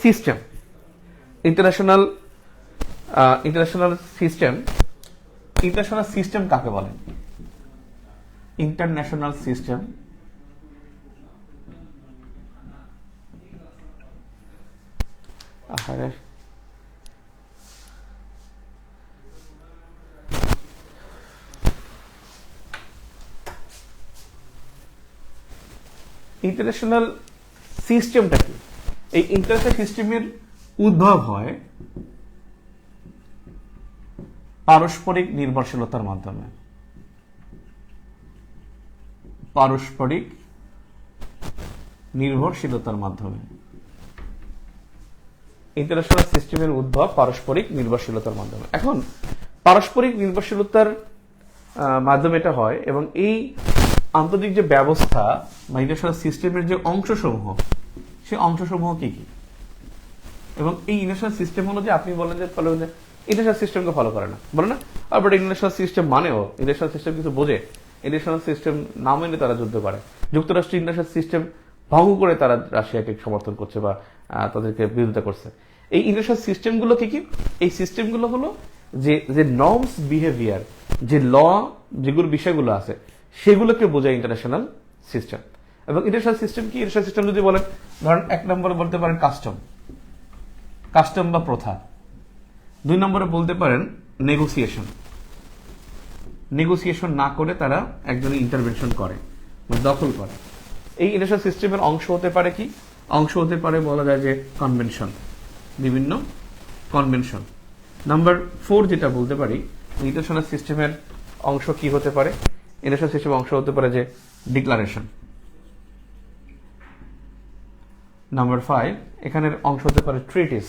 Speaker 1: সিস্টেম কাকে বলে? ইন্টারন্যাশনাল সিস্টেম ইন্টারন্যাশনাল সিস্টেমটা কি? এই ইন্টারন্যাশনাল সিস্টেমের উদ্ভব হয় পারস্পরিক নির্ভরশীলতার মাধ্যমে। ইন্টারন্যাশনাল সিস্টেমের উদ্ভব পারস্পরিক নির্ভরশীলতার মাধ্যমে। এখন পারস্পরিক নির্ভরশীলতার মাধ্যমে এটা হয়, এবং এই আন্তর্জাতিক যে ব্যবস্থা বা ইন্টারন্যাশনাল সিস্টেমের যে অংশসমূহ, সেই অংশসমূহ কি কি? এবং এই ইন্টারন্যাশনাল সিস্টেম হলো যে আপনি বলেন যে ইন্টারন্যাশনাল সিস্টেমকে ফলো করে না, বলে না, বাট ইন্টারন্যাশনাল সিস্টেম মানেও ইন্টারন্যাশনাল সিস্টেম কিছু বোঝে। ইন্টারন্যাশনাল সিস্টেম না মেনে তারা যুদ্ধ করে। যুক্তরাষ্ট্র ইন্টারন্যাশনাল সিস্টেম ভঙ্গ করে তারা রাশিয়াকে সমর্থন করছে বা তাদেরকে বিরোধিতা করছে। এই ইন্টারন্যাশনাল সিস্টেমগুলো কি কি? এই সিস্টেমগুলো হলো যে নর্মস বিহেভিয়ার, যে ল, যেগুলো বিষয়গুলো আছে, সেগুলোকে বোঝায় ইন্টারন্যাশনাল সিস্টেম। এবং ইন্টারন্যাশনাল সিস্টেম কি? ইন্টারন্যাশনাল সিস্টেম যদি বলেন, ধরেন 1 নম্বরে বলতে পারেন কাস্টম বা প্রথা। 2 নম্বরে বলতে পারেন নেগোসিয়েশন না করে তারা একজনে ইন্টারভেনশন করে, মানে দখল করে। এই ইন্টারন্যাশনাল সিস্টেমের অংশ হতে পারে কি? অংশ হতে পারে বলা যায় যে কনভেনশন, বিভিন্ন কনভেনশন। নাম্বার 4 যেটা বলতে পারি, ইন্টারন্যাশনাল সিস্টেমের অংশ কি হতে পারে? ইন্টারন্যাশনাল সিস্টেমের অংশ হতে পারে যে ডিক্লারেশন। নাম্বার 5 এখানের অংশ হতে পারে ট্রিটিস।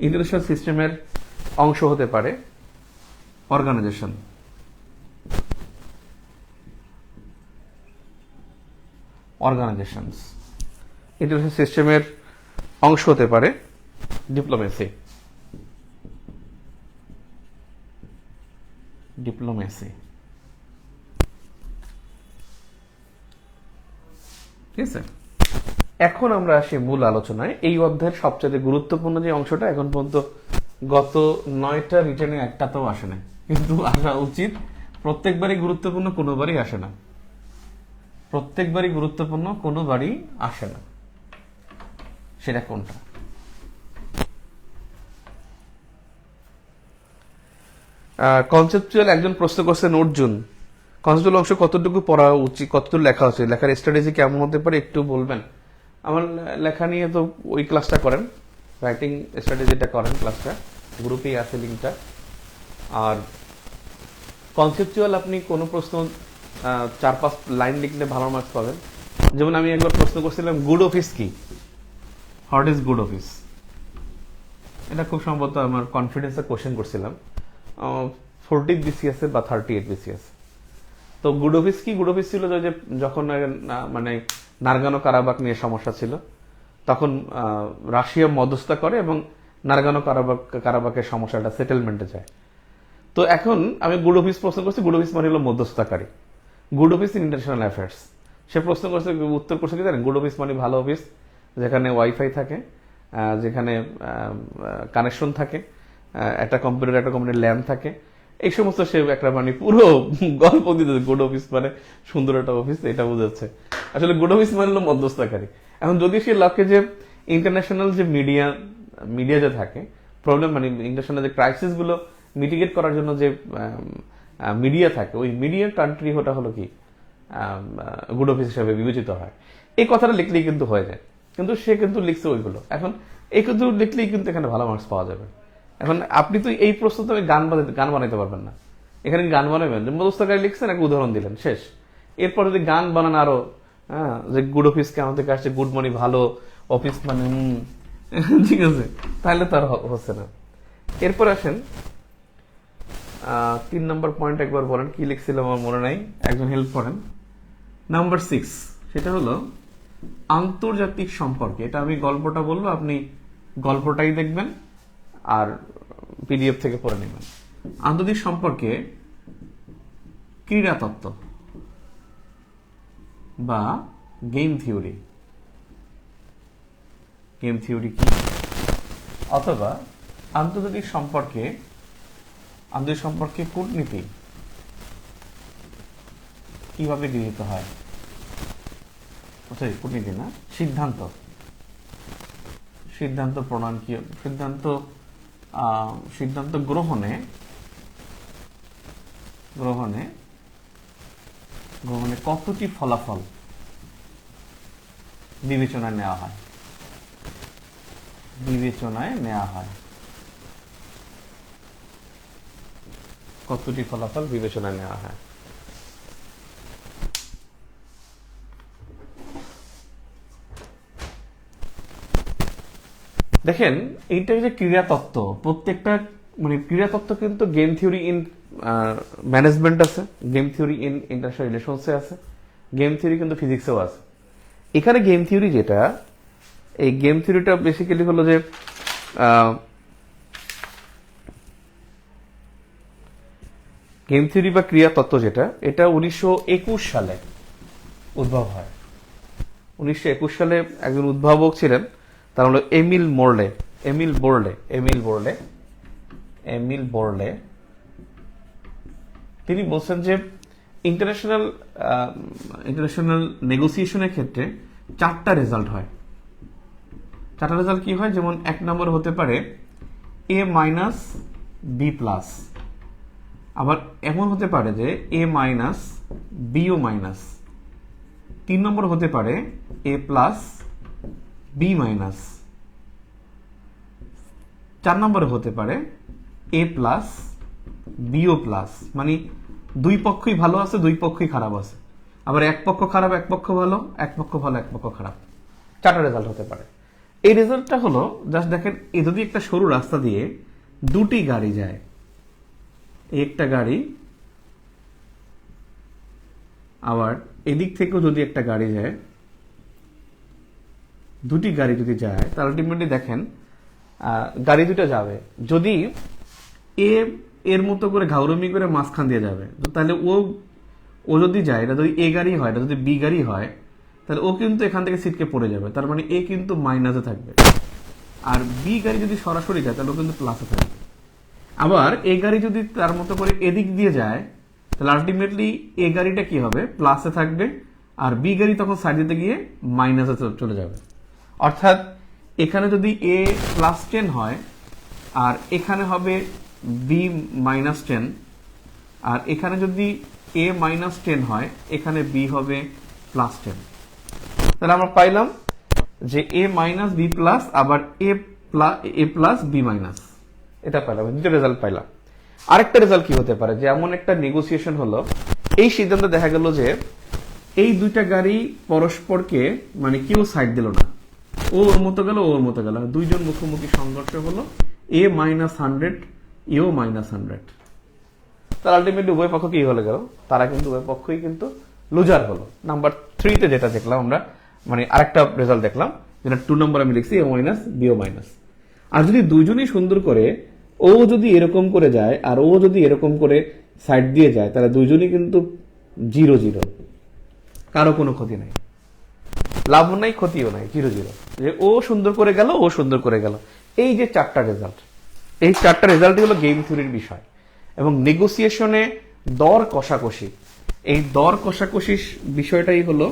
Speaker 1: ইন্টারন্যাশনাল সিস্টেমের অংশ হতে পারে অর্গানাইজেশন। ইন্টারন্যাশনাল সিস্টেমের অংশ হতে পারে ডিপ্লোমেসি। ঠিক আছে, এখন আমরা আসি মূল আলোচনায়। এই অধ্যায়ের সবচেয়ে গুরুত্বপূর্ণ যে অংশটা, এখন পর্যন্ত গত 9টা রিটেনে একটাতেও আসে না, কিন্তু আসা উচিত। প্রত্যেকবারই গুরুত্বপূর্ণ, কোনোবারই আসে না। সেটা কোনটা? কনসেপচুয়াল একজন প্রশ্ন করছেন অর্জুন, কনসেপচুয়াল অংশ কতটুকু পড়া উচিত, কতটুকু লেখা উচিত, লেখার স্ট্র্যাটেজি কেমন হতে পারে একটু বলবেন? আমার লেখা নিয়ে তো ওই ক্লাসটা করেন, রাইটিং স্ট্র্যাটেজিটা করেন, ক্লাসটা গ্রুপেই আছে লিঙ্কটা। আর কনসেপচুয়াল আপনি কোনো প্রশ্ন 4-5 লাইন লিখলে ভালো মার্কস পাবেন। যেমন আমি একবার প্রশ্ন করছিলাম গুড অফিস কি, হোয়াট ইজ গুড অফিস, এটা খুব সম্ভবত আমার কনফিডেন্সের কোশ্চেন করছিলাম, 40 বিসিএস বা 38 বিসিএস। তো গুড অফিস কি, গুড অফিস ছিল যে যখন মানে নারগানো কারাবাক নিয়ে সমস্যা ছিল, তখন রাশিয়া মধ্যস্থতা করে এবং নারগানো কারাবাকের সমস্যাটা সেটেলমেন্টে যায়। তো এখন আমি গুড অফিস প্রশ্ন করছি, গুড অফিস মানে হলো মধ্যস্থতাকারী, good office in international affairs. সে প্রশ্ন করছে, উত্তর করছে কি জানেন, গুড অফিস মানে ভালো অফিস, যেখানে ওয়াইফাই থাকে, যেখানে কানেকশন থাকে, একটা কম্পিউটার একটা কম্পিউটার ল্যাম্প থাকে, এই সমস্ত সে একটা মানে পুরো গল্প দিতে গুড অফিস মানে সুন্দর একটা অফিস, এটা বোঝাচ্ছে। আসলে গুড অফিস মানে হলো মধ্যস্থতাকারী। এখন যদি সে লক্ষ্যে যে ইন্টারন্যাশনাল যে মিডিয়া যে থাকে প্রবলেম, মানে ইন্টারন্যাশনাল যে ক্রাইসিস গুলো মিটিগেট করার জন্য যে মিডিয়া থাকে, ওই মিডিয়া কান্ট্রি ওটা হলো কি গুড অফিস হিসাবে বিবেচিত হয়। এই কথাটা লিখলেই কিন্তু হয়ে যায়, কিন্তু সে কিন্তু লিখছে ওইগুলো। এখন এই কিন্তু লিখলেই কিন্তু এখানে ভালো মার্কস পাওয়া যাবে। এখন আপনি তো এই প্রশ্ন তো গান বানাইতে পারবেন না, এখানে গান বানাবেন, মধ্যস্থতাকারী লিখছেন, একটা উদাহরণ দিলেন, শেষ। এরপর যদি গান বানান আরো, যে গুড অফিস কেমন থেকে আসছে, গুড মানে ভালো, অফিস মানে ঠিক আছে, তাহলে তো আর হচ্ছে না। এরপর আসেন 3 নম্বর পয়েন্ট একবার বলেন, কি লিখছিলাম আমার মনে নাই, একজন হেল্প করেন। নাম্বার 6, সেটা হলো আন্তর্জাতিক সম্পর্কে। এটা আমি গল্পটা বলবো, আপনি গল্পটাই দেখবেন আর পিডিএফ থেকে পড়ে নেবেন। আন্তর্জাতিক সম্পর্কে ক্রীড়াতত্ত্ব বা গেম থিওরি, গেম থিওরি কি, অথবা আন্তর্জাতিক সম্পর্কে কূটনীতি কিভাবে গৃহীত হয়, কূটনীতি না, সিদ্ধান্ত প্রণয়ন কি, সিদ্ধান্ত গ্রহণে কতটি ফলাফল বিবেচনায় নেওয়া হয়, কতটি ফলাফল বিবেচনায় নেওয়া হয়। দেখেন এইটা যে ক্রীড়াতত্ত্ব, প্রত্যেকটা মানে ক্রীড়াতত্ত্ব কিন্তু গেম থিওরি ইন ম্যানেজমেন্ট আছে, গেম থিওরি ইন ইন্টারন্যাশনাল রিলেশনসে আছে, গেম থিওরি কিন্তু ফিজিক্সেও আছে। এখানে গেম থিওরি যেটা, এই গেম থিওরিটা বেসিক্যালি হলো যে গেম থিওরি বা ক্রীড়াতত্ত্ব যেটা, এটা 1921 সালে উদ্ভব হয়। 1921 সালে একজন উদ্ভাবক ছিলেন, তার হলো এমিল বোরলে। তিনি বলছেন যে ইন্টারন্যাশনাল নেগোসিয়েশনের ক্ষেত্রে 4টা রেজাল্ট হয়। 4টা রেজাল্ট কি হয়, যেমন 1 নম্বর হতে পারে A মাইনাস বি প্লাস, আবার এমন হতে পারে যে A মাইনাস বিও মাইনাস। 3 নম্বর হতে পারে A প্লাস বি মাইনাস। 4 নম্বরে হতে পারে A প্লাস বিও প্লাস, মানে দুই পক্ষই ভালো আছে, দুই পক্ষই খারাপ আছে, আবার এক পক্ষ খারাপ এক পক্ষ ভালো, এক পক্ষ ভালো এক পক্ষ খারাপ। 4টা রেজাল্ট হতে পারে। এই রেজাল্টটা হলো জাস্ট দেখেন, যদি একটা সরু রাস্তা দিয়ে 2টি গাড়ি যায়, একটা গাড়ি, আবার এদিক থেকেও যদি একটা গাড়ি যায়, 2টি গাড়ি যদি যায়, তাহলে আলটিমেটলি দেখেন গাড়ি দুটো যাবে, যদি এর মতো করে ঘাউরমি করে মাঝখান দিয়ে যাবে, তাহলে ও যদি যায়, এটা যদি এ গাড়ি হয়, এটা যদি বি গাড়ি হয়, তাহলে ও কিন্তু এখান থেকে সিটকে পড়ে যাবে, তার মানে এ কিন্তু মাইনাসে থাকবে। আর বি গাড়ি যদি সরাসরি যায়, তাহলে ও কিন্তু প্লাসে থাকবে। আবার এ গাড়ি যদি তার মতো করে এদিক দিয়ে যায়, তাহলে আলটিমেটলি এ গাড়িটা কি হবে, প্লাসে থাকবে, আর বি গাড়ি তখন সাইড দিতে গিয়ে মাইনাসে চলে যাবে। অর্থাৎ এখানে যদি এ +10 হয় আর এখানে হবে বি -10, আর এখানে যদি a -10 হয়, এখানে b হবে +10। তাহলে আমরা পাইলাম যে a মাইনাস বি প্লাস আবার a প্লাস বি মাইনাস, এটা পাইলাম, দুটো রেজাল্ট পাইলাম। আরেকটা রেজাল্ট কি হতে পারে, যে এমন একটা নেগোসিয়েশন হলো, এই সিদ্ধান্তে দেখা গেল যে এই দুইটা গাড়ি পরস্পরকে মানে কেউ সাইড দিল না, ও ওর মতো গেল, ও ওর মতো গেল, দুইজন মুখোমুখি সংঘর্ষ হলো, a -100, এও -100। তার আলটিমেটলি উভয় পক্ষ কি হলে গেল, তারা কিন্তু উভয় পক্ষই কিন্তু লুজার হলো। নাম্বার 3 তে যেটা দেখলাম আমরা, মানে আরেকটা রেজাল্ট দেখলাম, যেটা 2 নম্বর আমি লিখছি, a মাইনাস বিও মাইনাস। আর যদি দুজনই সুন্দর করে, ও যদি এরকম করে যায় আর ও যদি এরকম করে সাইড দিয়ে যায়, তাহলে দুজনই কিন্তু 0-0, কারো কোনো ক্ষতি নাই, লাভও নাই ক্ষতিও নাই, 0-0। যে ও সুন্দর করে গেল, ও সুন্দর করে গেল। এই যে 4টা রেজাল্ট, এই 4টা রেজাল্টই হলো গেম থিওরির বিষয়। এবং নেগোসিয়েশনে দর কষাকষি, এই দর কষাকষি বিষয়টাই হলো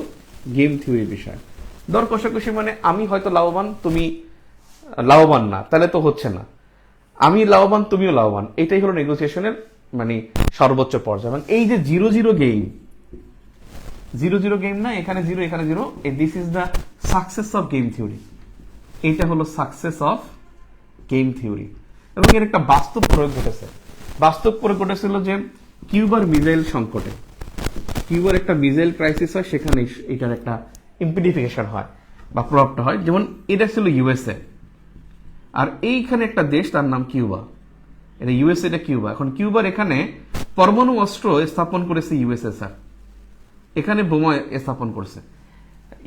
Speaker 1: গেম থিওরির বিষয়। দর কষাকষি মানে আমি হয়তো লাভবান, তুমি লাভবান না, তাহলে তো হচ্ছে না, আমি লাভবান তুমিও লাভবান, এটাই হলো নেগোসিয়েশনের মানে সর্বোচ্চ পর্যায়ে। এবং এই যে 0-0 গেম, 0-0 গেম না, এখানে 0 এখানে 0, this is the success of game theory. এইটা হলো সাকসেস অফ গেম থিওরি। এবং এর একটা বাস্তব প্রয়োগ ঘটেছে। বাস্তব প্রয়োগ ঘটেছিল যে কিউবার মিসাইল সংকটে, কিউবার একটা মিসাইল ক্রাইসিস হয়, সেখানে এটার একটা ইমপ্লিফিকেশন হয় বা প্রভাবটা হয়। যেমন এটা ছিল ইউএসএ, আর এইখানে একটা দেশ, তার নাম কিউবা। এটা ইউএসএ, এটা কিউবা। এখন কিউবার এখানে পরমাণু অস্ত্র স্থাপন করেছে ইউএসএসআর, এখানে বোমা স্থাপন করছে।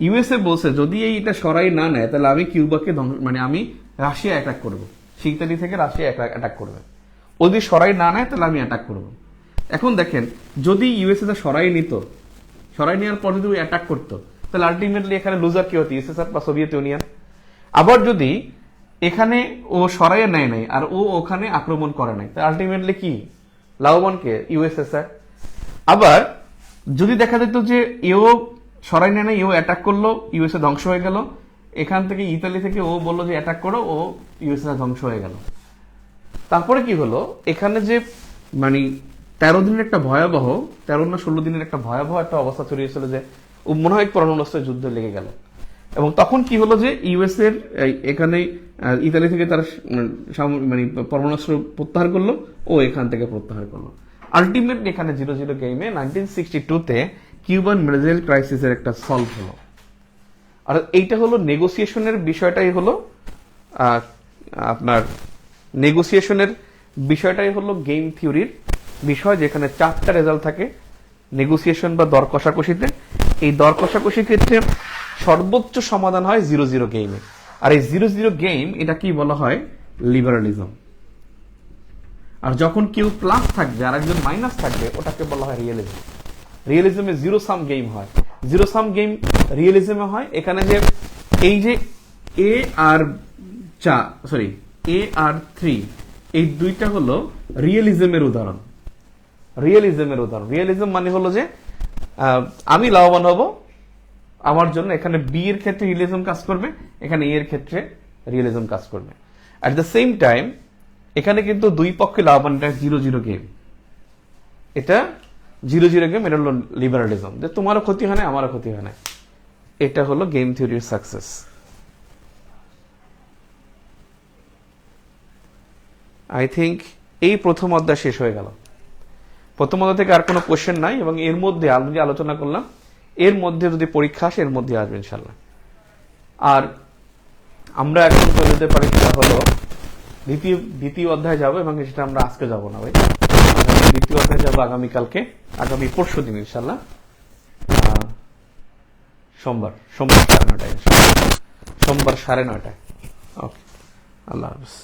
Speaker 1: ইউএসএ বলছে যদি এইটা সরাই না নেয়, তাহলে আমি কিউবাকে মানে আমি রাশিয়া অ্যাটাক করবো, ইতালি থেকে রাশিয়া অ্যাটাক করবে। যদি সরাই না নেয়, তাহলে আমি অ্যাটাক করব। এখন দেখেন, যদি ইউএসএ সরাই নিত, সরাই নেওয়ার পর যদি অ্যাটাক করতো, তাহলে আলটিমেটলি এখানে লুজার কি হতো, ইউএসএসআর বা সোভিয়েত ইউনিয়ন। আবার যদি এখানে ও সরাইয়ে নেয় নাই আর ও ওখানে আক্রমণ করে নাই, তাহলে আলটিমেটলি কি লাভবান কে, ইউএসএসআর। আবার যদি দেখা যেত যে এও সরাই নেয় নাই, এও অ্যাটাক করলো, ইউএসএ ধ্বংস হয়ে গেল, এখান থেকে ইতালি থেকে ও বললো যে অ্যাটাক করো, ও ইউএসএ ধ্বংস হয়ে গেল। তারপরে কি হলো, এখানে যে মানে 13 দিনের একটা ভয়াবহ, 13 না 16 দিনের একটা ভয়াবহ একটা অবস্থা ছড়িয়েছিল, যে মনে হয় পরমাণুস্ত্রের যুদ্ধ লেগে গেল। এবং তখন কি হলো যে ইউএসএ এর এখানে ইতালি থেকে তারা মানে পরমাণুস্ত্র প্রত্যাহার করলো, ও এখান থেকে প্রত্যাহার করলো। আলটিমেটলি এখানে 0-0 গেমে 1962-তে কিউবান মিসাইল ক্রাইসিসের একটা সলভ হলো। আর এইটা হলো নেগোসিয়েশনের বিষয়টাই হলো আপনার নেগোসিয়েশনের বিষয়টাই হলো গেম থিওরির বিষয়, যেখানে 4টা রেজাল্ট থাকে নেগোসিয়েশন বা দর কষাকষিতে। এই দর কষাকষির ক্ষেত্রে সর্বোচ্চ সমাধান হয় 0-0 গেমে। আর এই 0-0 গেম, এটা কি বলা হয়, লিবারালিজম। আর যখন কেউ প্লাস থাকবে আর একজন মাইনাস থাকবে, ওটাকে বলা হয় রিয়েলিজম। রিয়েলিজমে 0 সাম গেম হয়, 0 সাম গেম রিয়েলিজমে হয়। এখানে যে এই যে এ আর 3, এই দুইটা হলো রিয়েলিজমের উদাহরণ। রিয়েলিজম মানে হলো যে আমি লাভবান হব, আমার জন্য এখানে বি এর ক্ষেত্রে রিয়েলিজম কাজ করবে, এখানে এ এর ক্ষেত্রে রিয়েলিজম কাজ করবে। অ্যাট দ্য সেম টাইম এখানে কিন্তু দুই পক্ষে লাভবান। এটা 0-0 গেম, এটা 0-0 গেম, এটা হলো লিবারালিজম, যে তোমারও ক্ষতি হয় না, আমারও ক্ষতি হয় না। এটা হলো গেম থিওরির সাকসেস। আই থিঙ্ক এই প্রথম অধ্যায় শেষ হয়ে গেল। প্রথম অধ্যায় থেকে আর কোনো কোশ্চেন নাই, এবং এর মধ্যে যে আলোচনা করলাম, এর মধ্যে যদি পরীক্ষা আসে, এর মধ্যে আসবে ইনশাল্লাহ। আর আমরা এখন চলে যেতে পারি, সেটা হলো দ্বিতীয় অধ্যায় যাবো, এবং সেটা আমরা আজকে যাব না ভাই, দ্বিতীয় অধ্যায় যাবো আগামীকালকে, আগামী পরশু দিন ইনশাল্লাহ, সোমবার 9:30, সোমবার 9:30। ওকে, আল্লাহ হাফেজ।